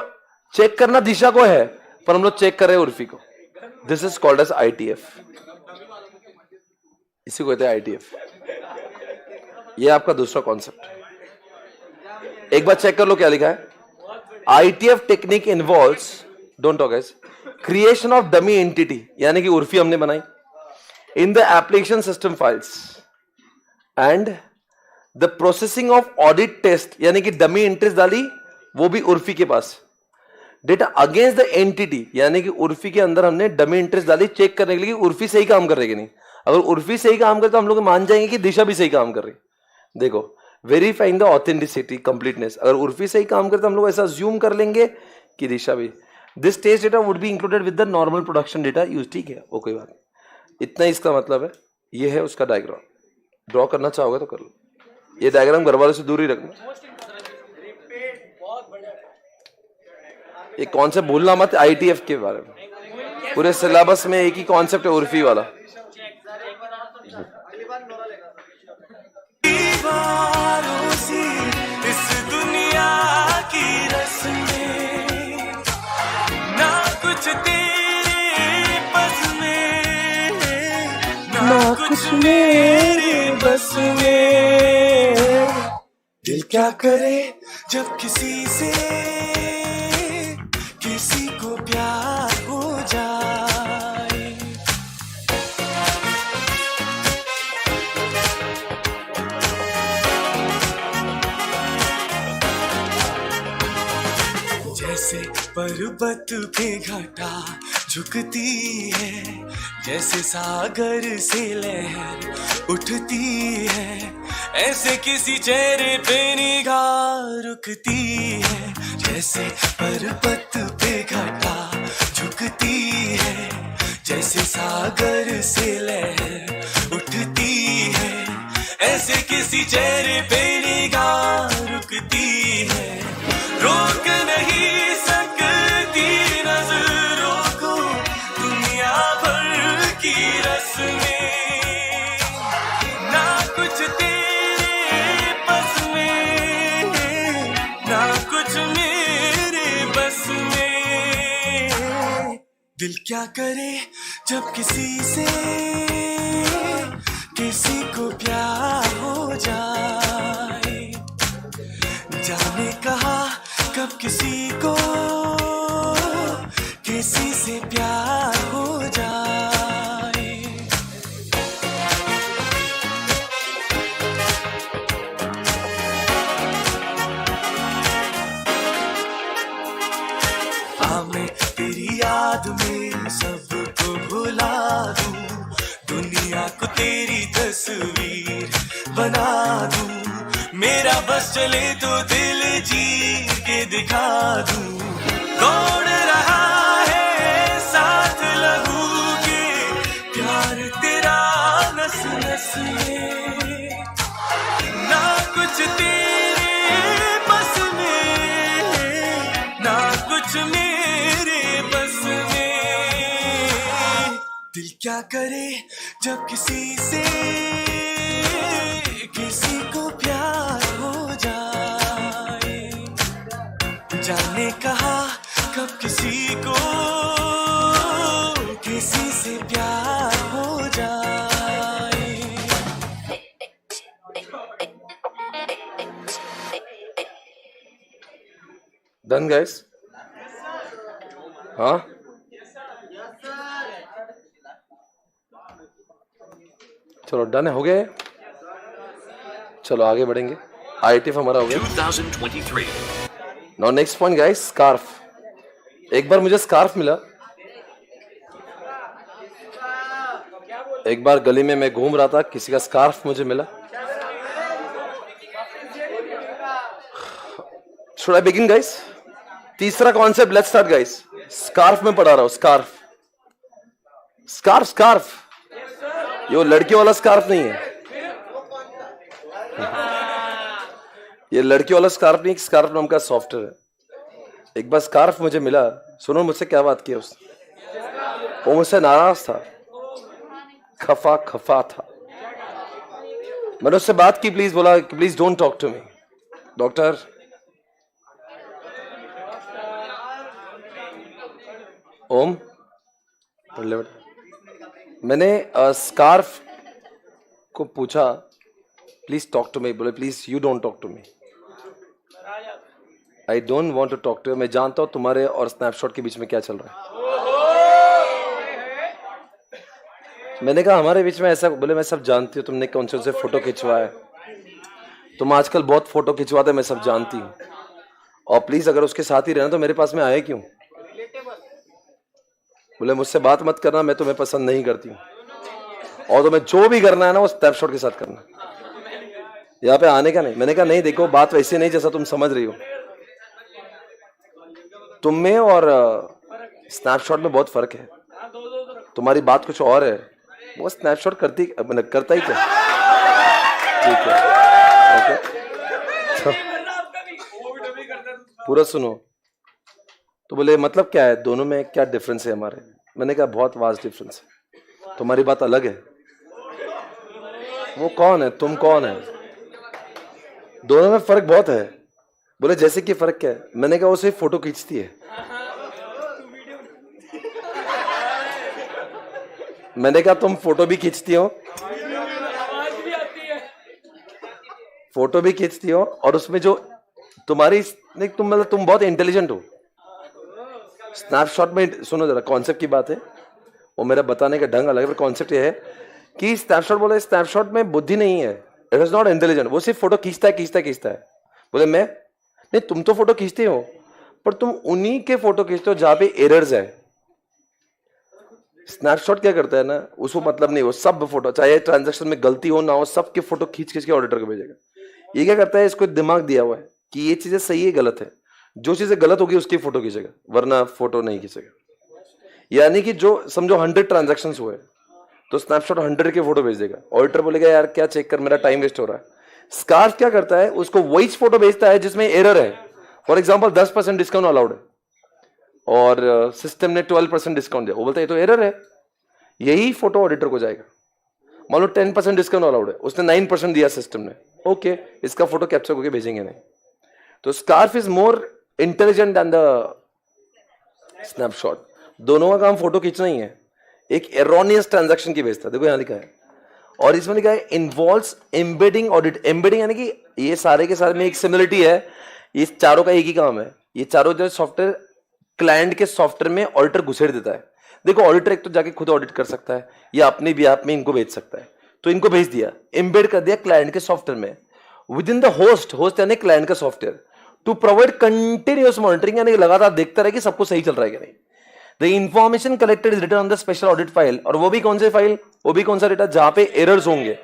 चेक करना दिशा को है, पर हम लोग चेक कर रहे हैं उर्फी को। This is called as ITF। इसी को कहते हैं ITF। ये आपका दूसरा कॉन्सेप्ट। एक बार चेक कर लो क्या लिखा है। ITF technique involves, don't talk guys, creation of dummy entity, यानी कि उर्फी हमने बनाई, in the application system files, and the processing of audit test, यानी कि डमी एंट्रीज डाली वो भी उर्फी के पास, डेटा अगेंस्ट द एंटिटी, यानी कि उर्फी के अंदर हमने डमी एंट्रीज डाली चेक करने के लिए उर्फी सही काम कर रही है कि नहीं। अगर उर्फी सही काम करे तो हम लोग मान जाएंगे कि दिशा भी सही काम कर रही। देखो, वेरीफाइंग द ऑथेंटिसिटी, कंप्लीटनेस, अगर उर्फी सही काम करे तो हम लोग ऐसा ज्यूम कर लेंगे कि दिशा भी। This test data would be included with the normal production data use. ठीक है, वो कोई बात नहीं, इतना इसका मतलब है। ये है उसका डायग्राम। ड्रॉ करना चाहोगे तो कर लो। ये डायग्राम घर वालों से दूर ही रखना। ये कॉन्सेप्ट भूलना मत ITF के बारे में। पूरे सिलेबस में एक ही कॉन्सेप्ट है, उर्फी वाला। दीवारों सी इस दुनिया की रस्में, ना कुछ तेरे बस में, ना कुछ मेरे बस में। दिल क्या करे जब किसी से किसी को प्यार हो जाए। जैसे पर्वत पे घटा झुकती है, जैसे सागर से लहर उठती है, ऐसे किसी चेहरे पे निगाह रुकती है। जैसे पर्वत पे घटा झुकती है, जैसे सागर से लहर उठती है, ऐसे किसी चेहरे पे निगाह रुकती है। रोक नहीं सकती नजरों को दुनिया भर की रस्में, ना कुछ तेरे बस में, ना कुछ मेरे बस में। दिल क्या करे जब किसी से किसी को प्यार हो जाए। जाने कहा कब किसी को किसी से प्यार हो जाए। हाँ मैं तेरी याद में सबको भुला दूं, दुनिया को तेरी तस्वीर बना दूं। मेरा बस चले तो दिल जी के दिखा दूं। दौड़ रहा है साथ लहू के प्यार तेरा नस नस में, ना कुछ तेरे बस में, ना कुछ मेरे बस में। दिल क्या करे जब किसी से किसी को प्यार हो जाए। जाने कहा कब किसी को किसी से प्यार हो जाए। Done guys? हाँ, चलो डन हो गए। चलो आगे बढ़ेंगे। ITF हमारा हो गया 2023. Now next point guys, scarf. एक बार मुझे स्कार्फ मिला, एक बार गली में मैं घूम रहा था, किसी का स्कार्फ मुझे मिला। Should I begin guys? तीसरा concept, let's start guys. Scarf में पढ़ा रहा हूं, स्कार्फ स्कार्फ स्कार्फ। ये लड़कियों वाला स्कार्फ नहीं है, ये लड़की वाला स्कार्फ नहीं, स्कार्फ नाम का सॉफ्टवेयर है। एक बार स्कार्फ मुझे मिला, सुनो मुझसे क्या बात की उसने। वो मुझसे नाराज था, खफा था। मैंने उससे बात की, प्लीज बोला please don't talk to me doctor. Om पढ़ ले बेटा। मैंने स्कार्फ को पूछा प्लीज टॉक टू मी, बोले please you don't talk to me, I don't want to talk to you. मैं जानता हूं तुम्हारे और स्नैपशॉट के बीच में क्या चल रहा है। मैंने कहा हमारे बीच में ऐसा, बोले मैं सब जानती हूँ, तुमने कौन से फोटो खिंचवाया, तुम आजकल बहुत फोटो खिंचवाते, मैं सब जानती हूँ, और प्लीज अगर उसके साथ ही रहना तो मेरे पास में आए क्यों। बोले मुझसे बात मत करना, मैं तुम्हें पसंद नहीं करती हूँ, और तुम्हें जो भी करना है ना वो स्नैपशॉट के साथ करना, यहाँ पे आने का नहीं। मैंने कहा नहीं देखो, बात वैसे नहीं जैसा तुम समझ रही हो, तुम में और स्नैपशॉट में बहुत फर्क है। तुम्हारी बात कुछ और है, वो स्नैपशॉट करता ही क्या। ठीक है, ओके, पूरा सुनो। तो बोले मतलब क्या है, दोनों में क्या डिफरेंस है हमारे। मैंने कहा बहुत वास्ट डिफरेंस है, तुम्हारी बात अलग है, वो कौन है, तुम कौन है? दोनों में फर्क बहुत है। बोले जैसे कि फर्क क्या है? मैंने कहा वो सिर्फ फोटो खींचती है। मैंने कहा तुम फोटो भी खींचती हो, फोटो भी खींचती हो, और उसमें जो तुम्हारी तुम मतलब तुम बहुत इंटेलिजेंट हो। स्नैपशॉट में सुनो जरा, कॉन्सेप्ट की बात है, वो मेरा बताने का ढंग अलग है, पर कॉन्सेप्ट ये है कि स्नैपशॉट बोले स्नैपशॉट में बुद्धि नहीं है, इट इज नॉट इंटेलिजेंट। वो सिर्फ फोटो खींचता है। बोले मैं नहीं, तुम तो फोटो खींचते हो, पर तुम उन्हीं के फोटो खींचते हो जहां पे एरर्स है। स्नैपशॉट क्या करता है ना, उसको मतलब नहीं, वो सब फोटो चाहे ट्रांजैक्शन में गलती हो ना हो, सबके फोटो खींच खींच के ऑडिटर को भेजेगा। ये क्या करता है, इसको दिमाग दिया हुआ है कि ये चीजें सही है गलत है, जो चीजें गलत होगी उसकी फोटो खींचेगा, वरना फोटो नहीं खींचेगा। यानी कि जो समझो 100 ट्रांजैक्शन हुए तो स्नैपशॉट 100 के फोटो भेज देगा। ऑडिटर बोलेगा यार क्या चेक कर, मेरा टाइम वेस्ट हो रहा है। स्कार्फ क्या करता है, उसको वही फोटो भेजता है जिसमें एरर है। फॉर एग्जाम्पल 10% डिस्काउंट अलाउड है और सिस्टम ने 12% डिस्काउंट दिया, वो बोलता है ये तो एरर है। यही फोटो ऑडिटर को जाएगा। मान लो 10% डिस्काउंट अलाउड है, उसने 9% दिया सिस्टम ने, ओके इसका फोटो कैप्चर करके भेजेंगे नहीं। तो scarf is more intelligent then the snapshot. दोनों का काम फोटो खींचना ही है, एक एरोनियस ट्रांजैक्शन की भेजता है। देखो यहां लिखा है, और इसमें लिखा है इन्वॉल्व्स एम्बेडिंग ऑडिट। एम्बेडिंग यानी कि ये सारे के सारे में एक सिमिलरिटी है, ये चारों का एक ही काम है। ये चारों जो सॉफ्टवेयर क्लाइंट के सॉफ्टवेयर में ऑडिटर घुसेड़ देता है। देखो ऑडिटर एक तो जाके खुद ऑडिट कर सकता है या अपने भी ऐप में इनको भेज सकता है, तो इनको भेज दिया, एम्बेड कर दिया क्लाइंट के सॉफ्टवेयर में विद इन द होस्ट यानी क्लाइंट का software, to provide continuous monitoring, यानी लगातार देखता रहे कि सब कुछ सही चल रहा है कि नहीं। The information collected is written on the special audit file, और वो भी कौन से फाइल, वो भी कौन सा डेटा जहां पे एरर्स होंगे।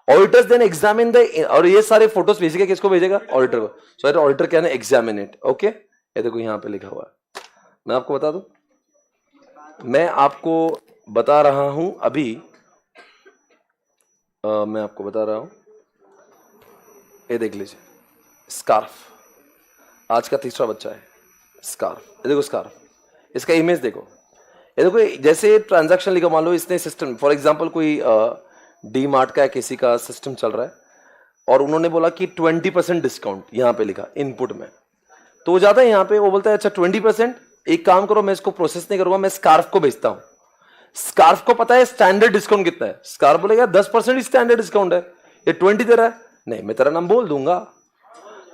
ऑडिटर्स देन एग्जामिन द, और ये सारे फोटोज भेजेगा किसको, भेजेगा ऑडिटर को। सो ऑडिटर क्या है, एग्जामिन इट। ओके ये देखो यहां पे लिखा हुआ है, मैं आपको बता दूं, मैं आपको बता रहा हूं अभी, मैं आपको बता रहा हूं, ये देख लीजिए स्कार्फ, आज का तीसरा बच्चा है स्कार्फ। ये देखो स्कार्फ, इसका इमेज देखो, ये देखो जैसे ट्रांजैक्शन लिखा, मान लो इसने सिस्टम, फॉर एग्जांपल कोई डी मार्ट का किसी का सिस्टम चल रहा है और उन्होंने बोला कि 20% डिस्काउंट यहां पे लिखा इनपुट में, तो वो जाता है यहां पे, वो बोलता है अच्छा 20%, एक काम करो मैं इसको प्रोसेस नहीं करूंगा, मैं स्कार्फ को भेजता हूं। स्कार्फ को पता है स्टैंडर्ड डिस्काउंट कितना है, स्कार्फ बोलेगा 10% स्टैंडर्ड डिस्काउंट है, ये 20 दे रहा है, नहीं मैं तेरा नाम बोल दूंगा।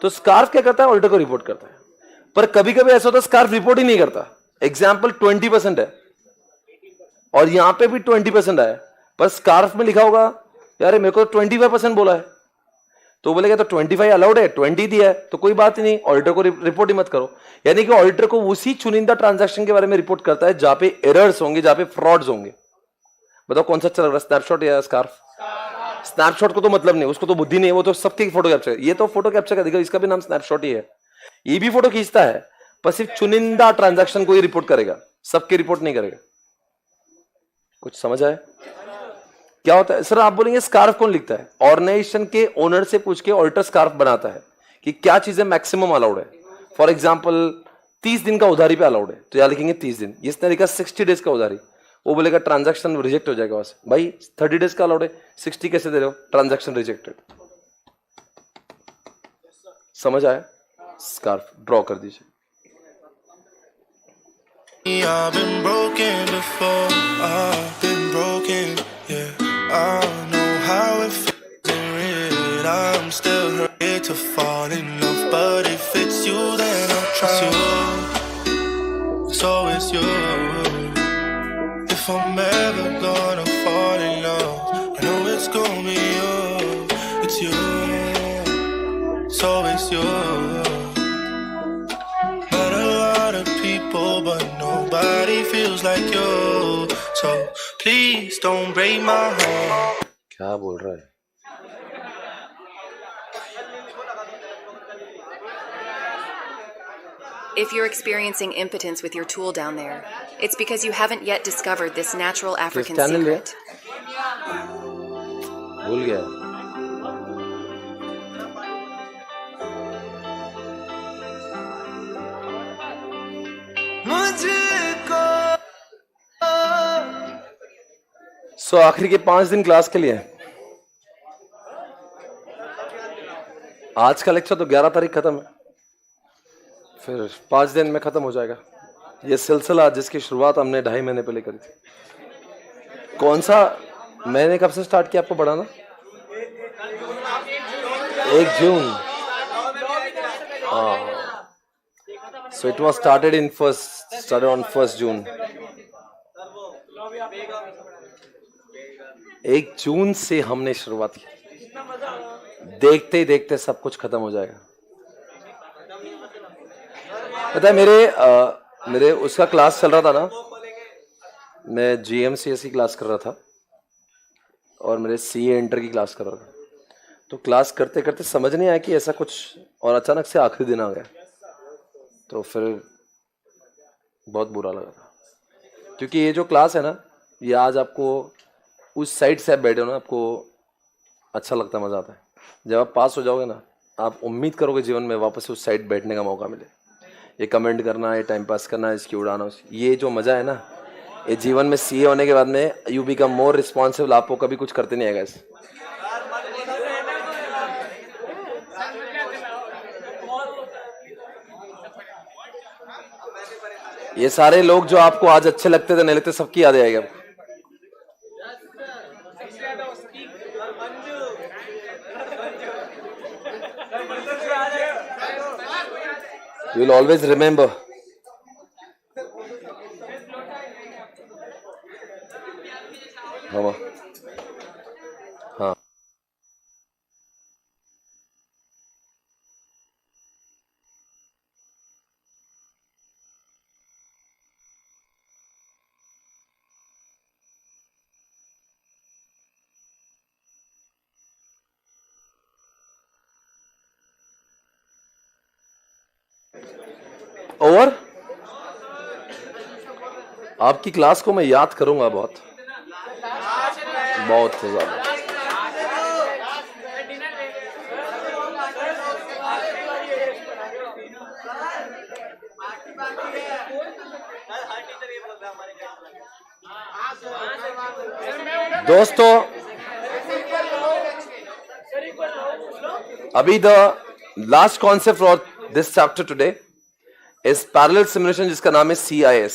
तो स्कार्फ क्या करता है, ऑडिटर को रिपोर्ट करता है। पर कभी कभी ऐसा होता है स्कार्फ रिपोर्ट ही नहीं करता। एग्जाम्पल 20% है और यहां पे भी 20% आया, पर स्कार्फ में लिखा होगा यार मेरे को 25% बोला है, तो बोलेगा तो 25 अलाउड है, 20 दिया है तो कोई बात ही नहीं, ऑडिटर को रिपोर्ट ही मत करो। यानी कि ऑडिटर को उसी चुनिंदा ट्रांजैक्शन के बारे में रिपोर्ट करता है जहां पे एरर्स होंगे, जहां पे फ्रॉड्स होंगे। बताओ कौन सा चल रहा है, स्नैपशॉट या स्कार्फ? स्नैपशॉट को तो मतलब नहीं, उसको तो बुद्धि नहीं है, वो तो सबकी फोटो कैप्चर, ये तो फोटो कैप्चर कर देगा, इसका भी नाम स्नैपशॉट ही है। ये भी फोटो खींचता है पर सिर्फ चुनिंदा ट्रांजैक्शन को ही रिपोर्ट करेगा, सबकी रिपोर्ट नहीं करेगा। कुछ समझ आया क्या होता है? सर आप बोलेंगे स्कार्फ कौन लिखता है? ऑर्गेनाइजेशन के ओनर से पूछ के ऑडिटर स्कार्फ बनाता है कि क्या चीजें मैक्सिमम अलाउड है। फॉर एग्जांपल 30 दिन का उधारी पे अलाउड है, तो यहां लिखेंगे 30 दिन। इसने लिखा 60 डेज का उधारी, वो बोलेगा ट्रांजैक्शन रिजेक्ट हो जाएगा वहां से। भाई 30 डेज का अलाउड है, 60 कैसे दे रहे हो? Transaction rejected. समझ आया? स्कार्फ ड्रॉ कर दीजिए। I've been broken before, I've been broken, yeah. I don't know how it feels in real. I'm still ready to fall in love, but if it's you, then I'll try. It's you, it's always you. If I'm ever gonna fall in love, I know it's gonna be you. It's you, it's always you. Met a lot of people, but nobody feels like you. So please don't break my heart. क्या बोल रहा है? If you're experiencing impotence with your tool down there, it's because you haven't yet discovered this natural African secret. भूल गया। सो आखिरी के 5 दिन क्लास के लिए आज का लेक्चर तो 11 तारीख खत्म है, फिर 5 दिन में खत्म हो जाएगा ये सिलसिला जिसकी शुरुआत हमने 2.5 महीने पहले करी थी। कौन सा मैंने कब से स्टार्ट किया आपको पढ़ाना? 1 जून। So it was started on 1st June. 1 जून से हमने शुरुआत की, देखते ही देखते सब कुछ खत्म हो जाएगा। पता है मेरे उसका क्लास चल रहा था ना, मैं GMCSE क्लास कर रहा था और मेरे CA इंटर की क्लास कर रहा था। तो क्लास करते करते समझ नहीं आया कि ऐसा कुछ, और अचानक से आखिरी दिन आ गया, तो फिर बहुत बुरा लगा था। क्योंकि ये जो क्लास है ना, ये आज आपको उस साइड से आप बैठे हो ना, आपको अच्छा लगता है, मज़ा आता है। जब आप पास हो जाओगे ना, आप उम्मीद करोगे जीवन में वापस उस साइड बैठने का मौका मिले। ये कमेंट करना, ये टाइम पास करना, इसकी उड़ाना, ये जो मज़ा है ना, ये जीवन में CA होने के बाद में यू बिकम मोर रिस्पॉन्सिबल। आपको कभी कुछ करते नहीं आएगा इसे। ये सारे लोग जो आपको आज अच्छे लगते थे, नहीं लगते, सबकी याद आएगी आपको। You will always remember. हाँ, और आपकी क्लास को मैं याद करूंगा बहुत बहुत ज्यादा। दोस्तों, अभी the last concept for this chapter today इस पैरेलल सिमुलेशन, जिसका नाम है CIS।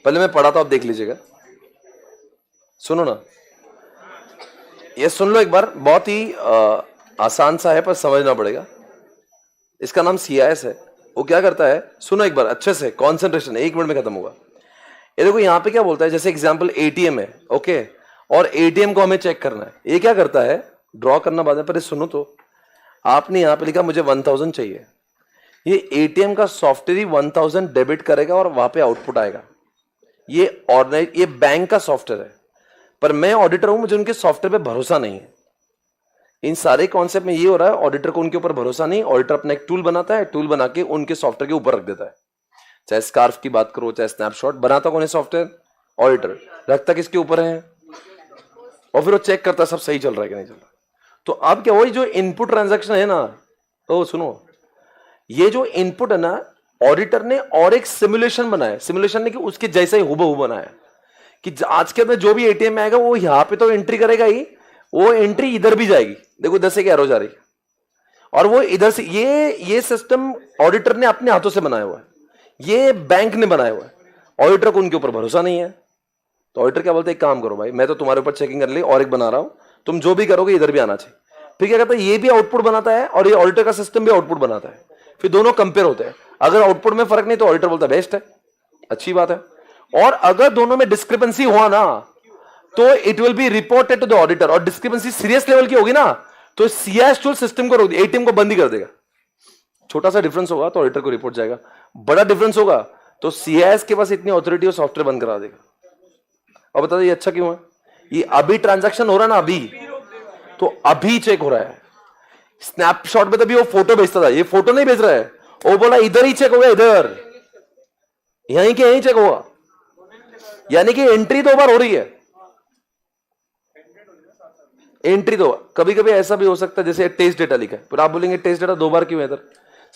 पहले मैं पढ़ा था, आप देख लीजिएगा, सुनो ना, ये सुन लो एक बार। बहुत ही आसान सा है पर समझना पड़ेगा। इसका नाम CIS है। वो क्या करता है, सुनो एक बार अच्छे से, कॉन्सेंट्रेशन, 1 मिनट में खत्म होगा। ये देखो यहाँ पे क्या बोलता है, जैसे एग्जाम्पल ATM है, ओके, और ATM को हमें चेक करना है। ये क्या करता है, ड्रॉ करना बाद में, पर सुनो तो, आपने यहाँ पे लिखा मुझे 1000 चाहिए। ये ATM का सॉफ्टवेयर ही 1000 डेबिट करेगा और वहां पे आउटपुट आएगा। ये बैंक का सॉफ्टवेयर है, पर मैं ऑडिटर हूं, मुझे उनके सॉफ्टवेयर पे भरोसा नहीं है। इन सारे कॉन्सेप्ट में ये हो रहा है, ऑडिटर को उनके ऊपर भरोसा नहीं। ऑडिटर अपना एक टूल बनाता है, टूल बना के उनके सॉफ्टवेयर के ऊपर रख देता है। चाहे स्कार्फ की बात करो, चाहे स्नैपशॉट, बनाता कौन है सॉफ्टवेयर? ऑडिटर। रखता किसके ऊपर है? और फिर वो चेक करता सब सही चल रहा है कि नहीं चल रहा। तो अब क्या, वही जो इनपुट ट्रांजैक्शन है ना, तो सुनो, ये जो इनपुट है ना, ऑडिटर ने और एक सिमुलेशन बनाया। सिमुलेशन ने कि उसके जैसा ही हुबहू बनाया कि आज के में जो भी ATM में आएगा वो यहां पे तो एंट्री करेगा ही, वो एंट्री इधर भी जाएगी। देखो इधर से क्या एरो जा रही है, और वो इधर से, ये सिस्टम ऑडिटर ने अपने हाथों से बनाया हुआ है, ये बैंक ने बनाया हुआ है। ऑडिटर को उनके ऊपर भरोसा नहीं है, तो ऑडिटर क्या बोलते हैं, एक काम करो भाई, मैं तो तुम्हारे ऊपर चेकिंग कर ली और एक बना रहा हूं, तुम जो भी करोगे इधर भी आना चाहिए। फिर क्या कहता है, ये भी आउटपुट बनाता है और ये ऑडिटर का सिस्टम भी आउटपुट बनाता है। फिर दोनों कंपेयर होते हैं। अगर आउटपुट में फर्क नहीं तो ऑडिटर बोलता है बेस्ट है, अच्छी बात है। और अगर दोनों में डिस्क्रिपेंसी हुआ ना, तो it will be reported to the auditor, और डिस्क्रिपेंसी सीरियस लेवल की होगी ना, तो CIS टूल सिस्टम को रोक देगा, ATM को बंद ही कर देगा। छोटा सा डिफरेंस होगा तो ऑडिटर को रिपोर्ट जाएगा, बड़ा डिफरेंस होगा तो CIS के पास इतनी ऑथोरिटी और सॉफ्टवेयर बंद करा देगा। और बता दो ये अच्छा क्यों है? ये अभी ट्रांजैक्शन हो रहा है ना, अभी तो अभी चेक हो रहा है। स्नैपशॉट में तभी वो फोटो भेजता था, ये फोटो नहीं भेज रहा है, वो बोला इधर ही चेक होगा, इधर यहीं के यहीं चेक होगा। यानी कि एंट्री 2 बार हो रही है, एंट्री 2। कभी कभी ऐसा भी हो सकता है जैसे टेस्ट डेटा लिखा है, फिर आप बोलेंगे टेस्ट डेटा 2 बार क्यों है इधर?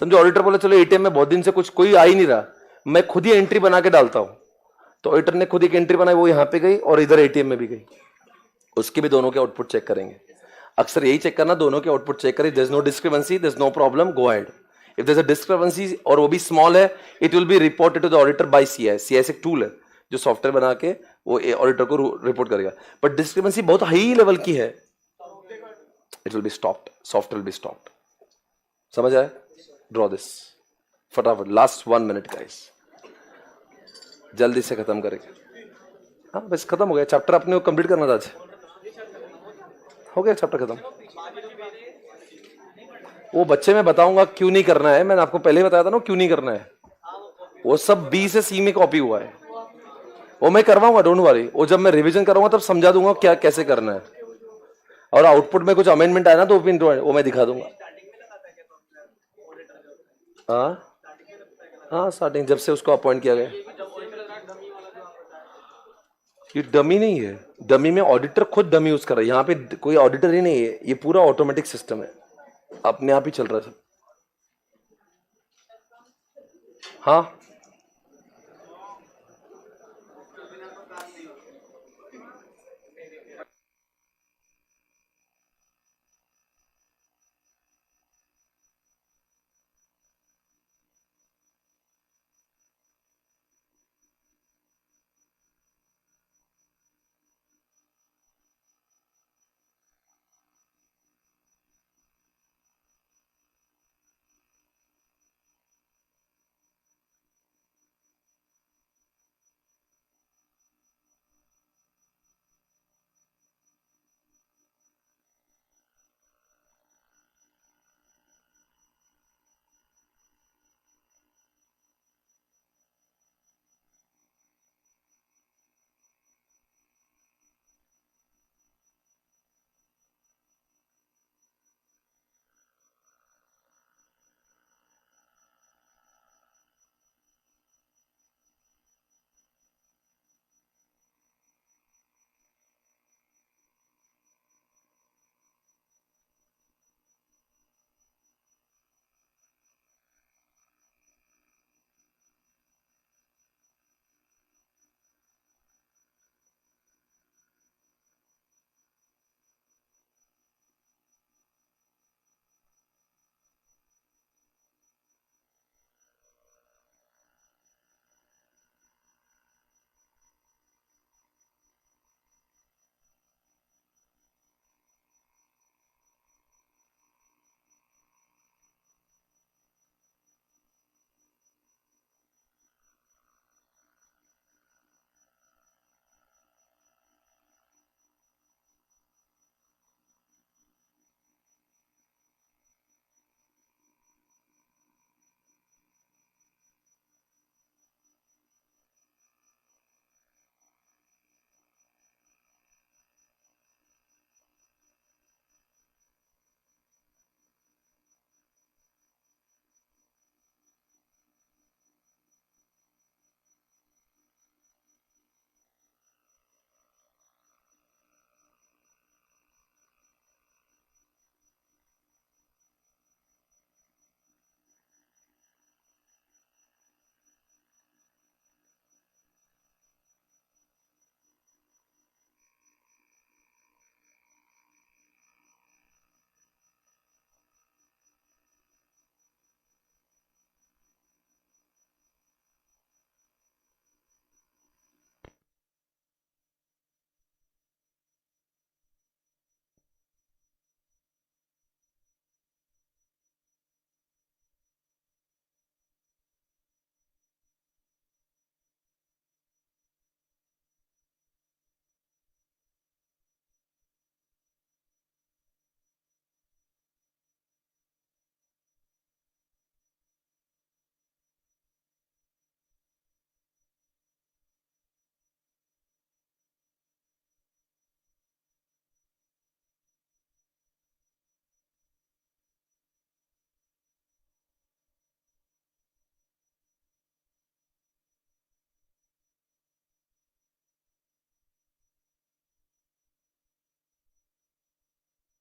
समझो ऑडिटर बोले चलो ATM में बहुत दिन से कुछ कोई आ ही नहीं रहा, मैं खुद ही एंट्री बना के डालता हूं। तो ऑडिटर ने खुद एक एंट्री बनाई, वो यहां पे गई और इधर ATM में भी गई, उसके भी दोनों के आउटपुट चेक करेंगे। अक्सर यही चेक करना, दोनों के आउटपुट चेक करें, there is no discrepancy, there is no problem, go ahead. If there is a discrepancy और वो भी स्मॉल है, it will be reported to the auditor by CI. CI एक टूल है जो सॉफ्टवेयर बना के वो ऑडिटर को रिपोर्ट करेगा। बट डिस्क्रिपेंसी बहुत हाई लेवल की है, it will be stopped, software will be stopped. समझ आए? ड्रॉ दिस फटाफट, लास्ट 1 मिनट गाइस, जल्दी से खत्म करेंगे। हाँ बस खत्म हो गया चैप्टर, अपने को कंप्लीट करना था आज, हो गया चैप्टर खत्म। वो बच्चे मैं बताऊंगा क्यों नहीं करना है, मैंने आपको पहले बताया था ना क्यों नहीं करना है। वो सब बी से सी में कॉपी हुआ है, वो मैं करवाऊंगा, डोंट वरी। वो जब मैं रिवीजन करूंगा तब समझा दूंगा क्या कैसे करना है, और आउटपुट में कुछ अमेंडमेंट आया ना तो वो मैं दिखा दूंगा। हाँ स्टार्टिंग जब से उसको अपॉइंट किया गया। ये डमी नहीं है, डमी में ऑडिटर खुद डमी यूज कर रहा है, यहाँ पे कोई ऑडिटर ही नहीं है, ये पूरा ऑटोमेटिक सिस्टम है, अपने आप ही चल रहा है सब। हाँ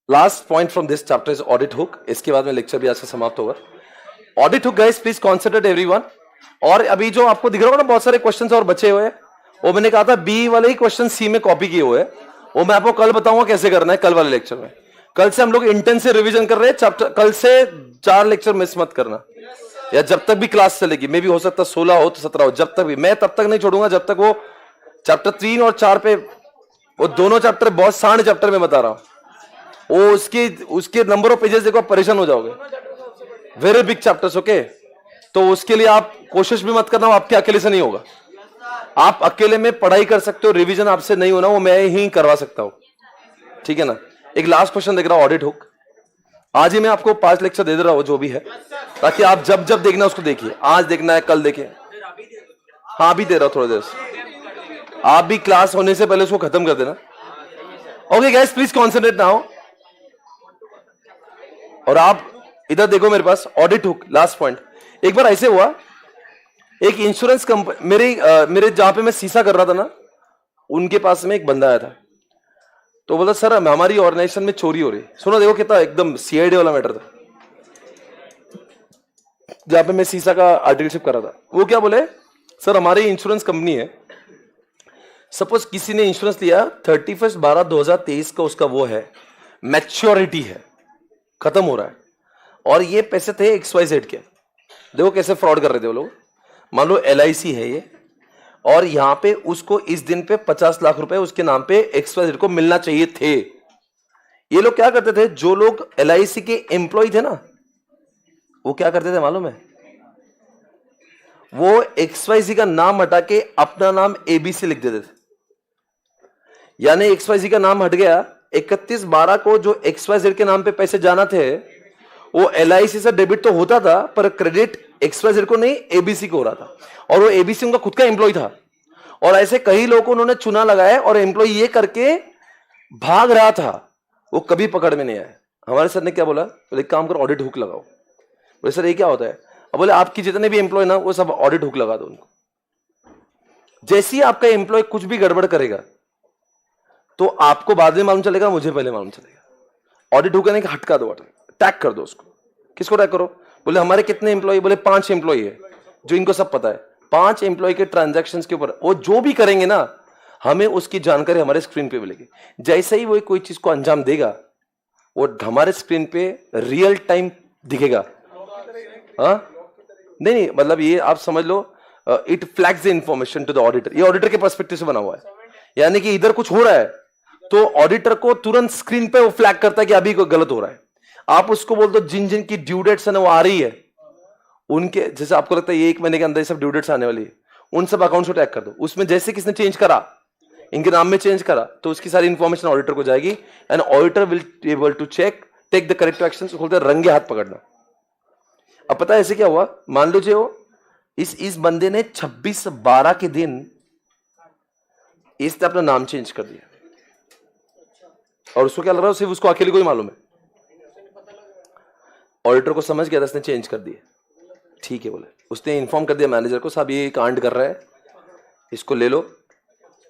last point from this chapter is audit hook. इसके बाद में लेक्चर भी आज से समाप्त होगा। Audit hook guys please concentrate everyone. और अभी जो आपको दिख रहा होगा ना बहुत सारे क्वेश्चंस और बचे हुए, वो मैंने कहा था बी वाले ही क्वेश्चन सी में कॉपी किए हुए, वो मैं आपको कल बताऊंगा कैसे करना है, कल वाले लेक्चर में। कल से हम लोग इंटेंसिव रिवीजन कर रहे हैं चैप्टर। कल से 4 लेक्चर मिस मत करना, या जब तक भी क्लास चलेगी। मे भी हो सकता 16 हो तो 17 हो, जब तक भी। मैं तब तक नहीं छोड़ूंगा जब तक वो चैप्टर 3 और 4 पे, वो दोनों चैप्टर बहुत सांड चैप्टर में बता रहा हूं, वो उसके नंबर ऑफ पेजेस देखो, आप परेशान हो जाओगे। Very big chapters, okay. तो उसके लिए आप कोशिश भी मत करना, आपके अकेले से नहीं होगा। आप अकेले में पढ़ाई कर सकते हो, रिवीजन आपसे नहीं होना, वो मैं ही करवा सकता हूं, ठीक है ना। एक लास्ट क्वेश्चन देख रहा हूं, ऑडिट हुक। आज ही मैं आपको 5 लेक्चर दे रहा हूं, जो भी है, ताकि आप जब जब देखना उसको देखिए। आज देखना है, कल देखिए। हाँ, अभी दे रहा हूं थोड़ी देर से। आप भी क्लास होने से पहले उसको खत्म कर देना। Okay guys, please concentrate now. और आप इधर देखो मेरे पास, ऑडिट हुक, लास्ट पॉइंट। एक बार ऐसे हुआ, एक इंश्योरेंस कंपनी, मेरे जहां पे मैं सीसा कर रहा था ना, उनके पास में एक बंदा आया था। तो बोला, सर हमारी ऑर्गेनाइजेशन में चोरी हो रही। सुनो, देखो कितना एकदम सीआईडी वाला मैटर था, जहां पे मैं सीसा का आर्टिकलशिप कर रहा था। वो क्या बोले, सर हमारी इंश्योरेंस कंपनी है, सपोज किसी ने इंश्योरेंस लिया 31/12/2023 का, उसका वो है मैच्योरिटी है, खत्म हो रहा है, और ये पैसे थे XYZ के। देखो कैसे फ्रॉड कर रहे थे वो लोग। मान लो LIC है ये, और यहां पे उसको इस दिन पे 50 लाख रुपए उसके नाम पे XYZ को मिलना चाहिए थे। ये लोग क्या करते थे, जो लोग LIC के एम्प्लॉय थे ना, वो क्या करते थे मालूम है, वो XYZ का नाम हटा के अपना नाम ABC लिख देते थे। यानी XYZ का नाम हट गया, 31/12 को जो XYZ के नाम पे पैसे जाना थे, वो LIC से डेबिट तो होता था, पर क्रेडिट XYZ को नहीं, ABC को हो रहा था। और वो ABC उनका खुद का एम्प्लॉय था। और ऐसे कई लोगों को उन्होंने चुना लगाया, और एम्प्लॉय ये करके भाग रहा था, वो कभी पकड़ में नहीं आया। हमारे सर ने क्या बोला, बोले एक काम करो, ऑडिट हुक लगाओ। बोले सर ये क्या होता है। अब बोले आपकी जितने भी एम्प्लॉय ना, वो सब ऑडिट हुक लगा दो उनको। जैसे ही आपका एम्प्लॉय कुछ भी गड़बड़ करेगा, तो आपको बाद में मालूम चलेगा, मुझे पहले मालूम चलेगा। ऑडिट हुक नहीं, हटका दो, टैग कर दो उसको। किसको टैग करो, बोले हमारे कितने एम्प्लॉय, बोले 5 एम्प्लॉय है, जो इनको सब पता है। 5 एम्प्लॉय के ट्रांजैक्शंस के ऊपर वो जो भी करेंगे ना, हमें उसकी जानकारी हमारे स्क्रीन पे मिलेगी। जैसे ही वो कोई चीज को अंजाम देगा, वो हमारे स्क्रीन पे रियल टाइम दिखेगा। हाँ नहीं, मतलब ये आप समझ लो, it flags the information to the auditor. ये ऑडिटर के पर्सपेक्टिव से बना हुआ है, यानी कि इधर कुछ हो रहा है तो ऑडिटर को तुरंत स्क्रीन पे वो फ्लैग करता है कि अभी कोई गलत हो रहा है। आप उसको बोल दो जिन जिन की ड्यू डेट्स है ना वो आ रही है, उनके जैसे आपको लगता है ये 1 महीने के अंदर सब ड्यू डेट्स आने वाली है, उन सब अकाउंट्स को टैग कर दो। उसमें जैसे किसने चेंज करा, इनके नाम में चेंज करा, तो उसकी सारी इंफॉर्मेशन ऑडिटर को जाएगी, and auditor will be able to check, take the corrective actions. बोलते हैं रंगे हाथ पकड़ना। अब पता है ऐसे क्या हुआ, मान लीजिए वो इस बंदे ने 26/12 के दिन इसने अपना नाम चेंज कर दिया, और उसको क्या लग रहा है, सिर्फ उसको अकेले को ही मालूम है। ऑडिटर को समझ गया था इसने चेंज कर दिया, ठीक है बोले, उसने इन्फॉर्म कर दिया मैनेजर को, साहब ये कांड कर रहा है, इसको ले लो,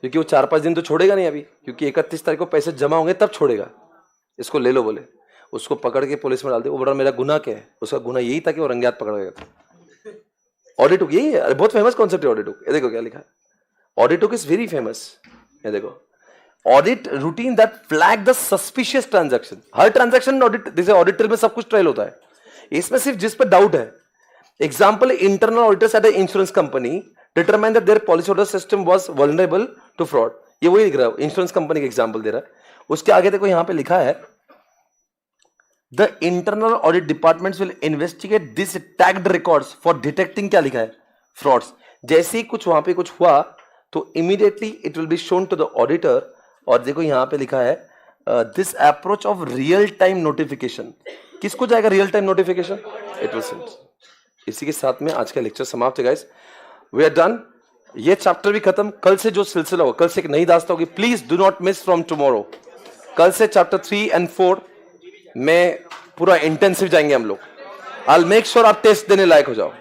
क्योंकि वो 4-5 दिन तो छोड़ेगा नहीं अभी, क्योंकि 31 तारीख को पैसे जमा होंगे तब छोड़ेगा। इसको ले लो बोले, उसको पकड़ के पुलिस में डाल दे। वो बोला मेरा गुनाह क्या है, उसका गुनाह यही था कि वो रंगे हाथ पकड़ गया था। ऑडिट हुक यही है, बहुत फेमस कॉन्सेप्ट है ऑडिट हुक। ये देखो क्या लिखा है, audit hook is very famous. ये देखो, audit routine that flag the suspicious transaction. Her transaction audit, जैसे ऑडिटर में सब कुछ ट्रायल होता है, इसमें सिर्फ जिस पर डाउट है। Example, internal auditors at a insurance company determine that their policy order system was vulnerable to fraud. ये वही लिख रहा है, इंश्योरेंस कंपनी का एग्जाम्पल दे रहा है। उसके आगे देखो यहां पे लिखा है, the internal audit departments will investigate this tagged records for detecting, क्या लिखा है, फ्रॉड्स। जैसे ही कुछ वहां पे कुछ हुआ तो immediately it will be shown to the auditor. और देखो यहां पे लिखा है, this approach of real time notification. किसको जाएगा real time notification, it will send. इसी के साथ में आज का लेक्चर समाप्त है गाइस, वी आर डन। ये चैप्टर भी खत्म। कल से जो सिलसिला होगा, कल से एक नई दास्तान होगी, please do not miss from tomorrow. कल से चैप्टर 3 और 4 में पूरा इंटेंसिव जाएंगे हम लोग। आई मेक श्योर आप टेस्ट देने लायक हो जाओ।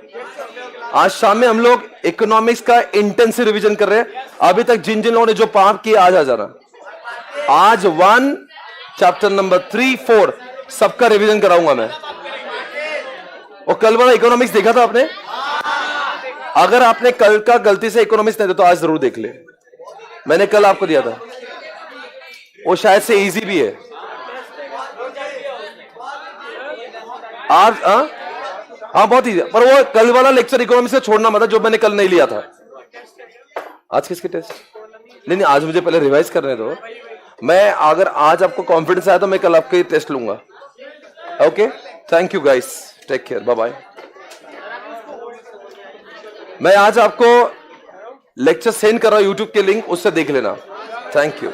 आज शाम में हम लोग इकोनॉमिक्स का इंटेंसिव रिवीजन कर रहे हैं। अभी तक जिन जिन लोगों ने जो पाप किए आज आ जाना। आज 1 चैप्टर नंबर 3, 4 सबका रिवीजन कराऊंगा मैं। और कल वाला इकोनॉमिक्स देखा था आपने? अगर आपने कल का गलती से इकोनॉमिक्स नहीं देखा तो आज जरूर देख ले। मैंने कल आपको दिया था, वो शायद से इजी भी है। आज हाँ बहुत ही, पर वो कल वाला लेक्चर इकोनॉमिक्स से छोड़ना मत, जो मैंने कल नहीं लिया था। आज किसके टेस्ट? नहीं, आज मुझे पहले रिवाइज करने दो। मैं अगर आज आपको कॉन्फिडेंस आया तो मैं कल आपके टेस्ट लूंगा। Okay, thank you guys, take care, bye bye. मैं आज आपको लेक्चर सेंड कर रहा हूं यूट्यूब के लिंक, उससे देख लेना। Thank you.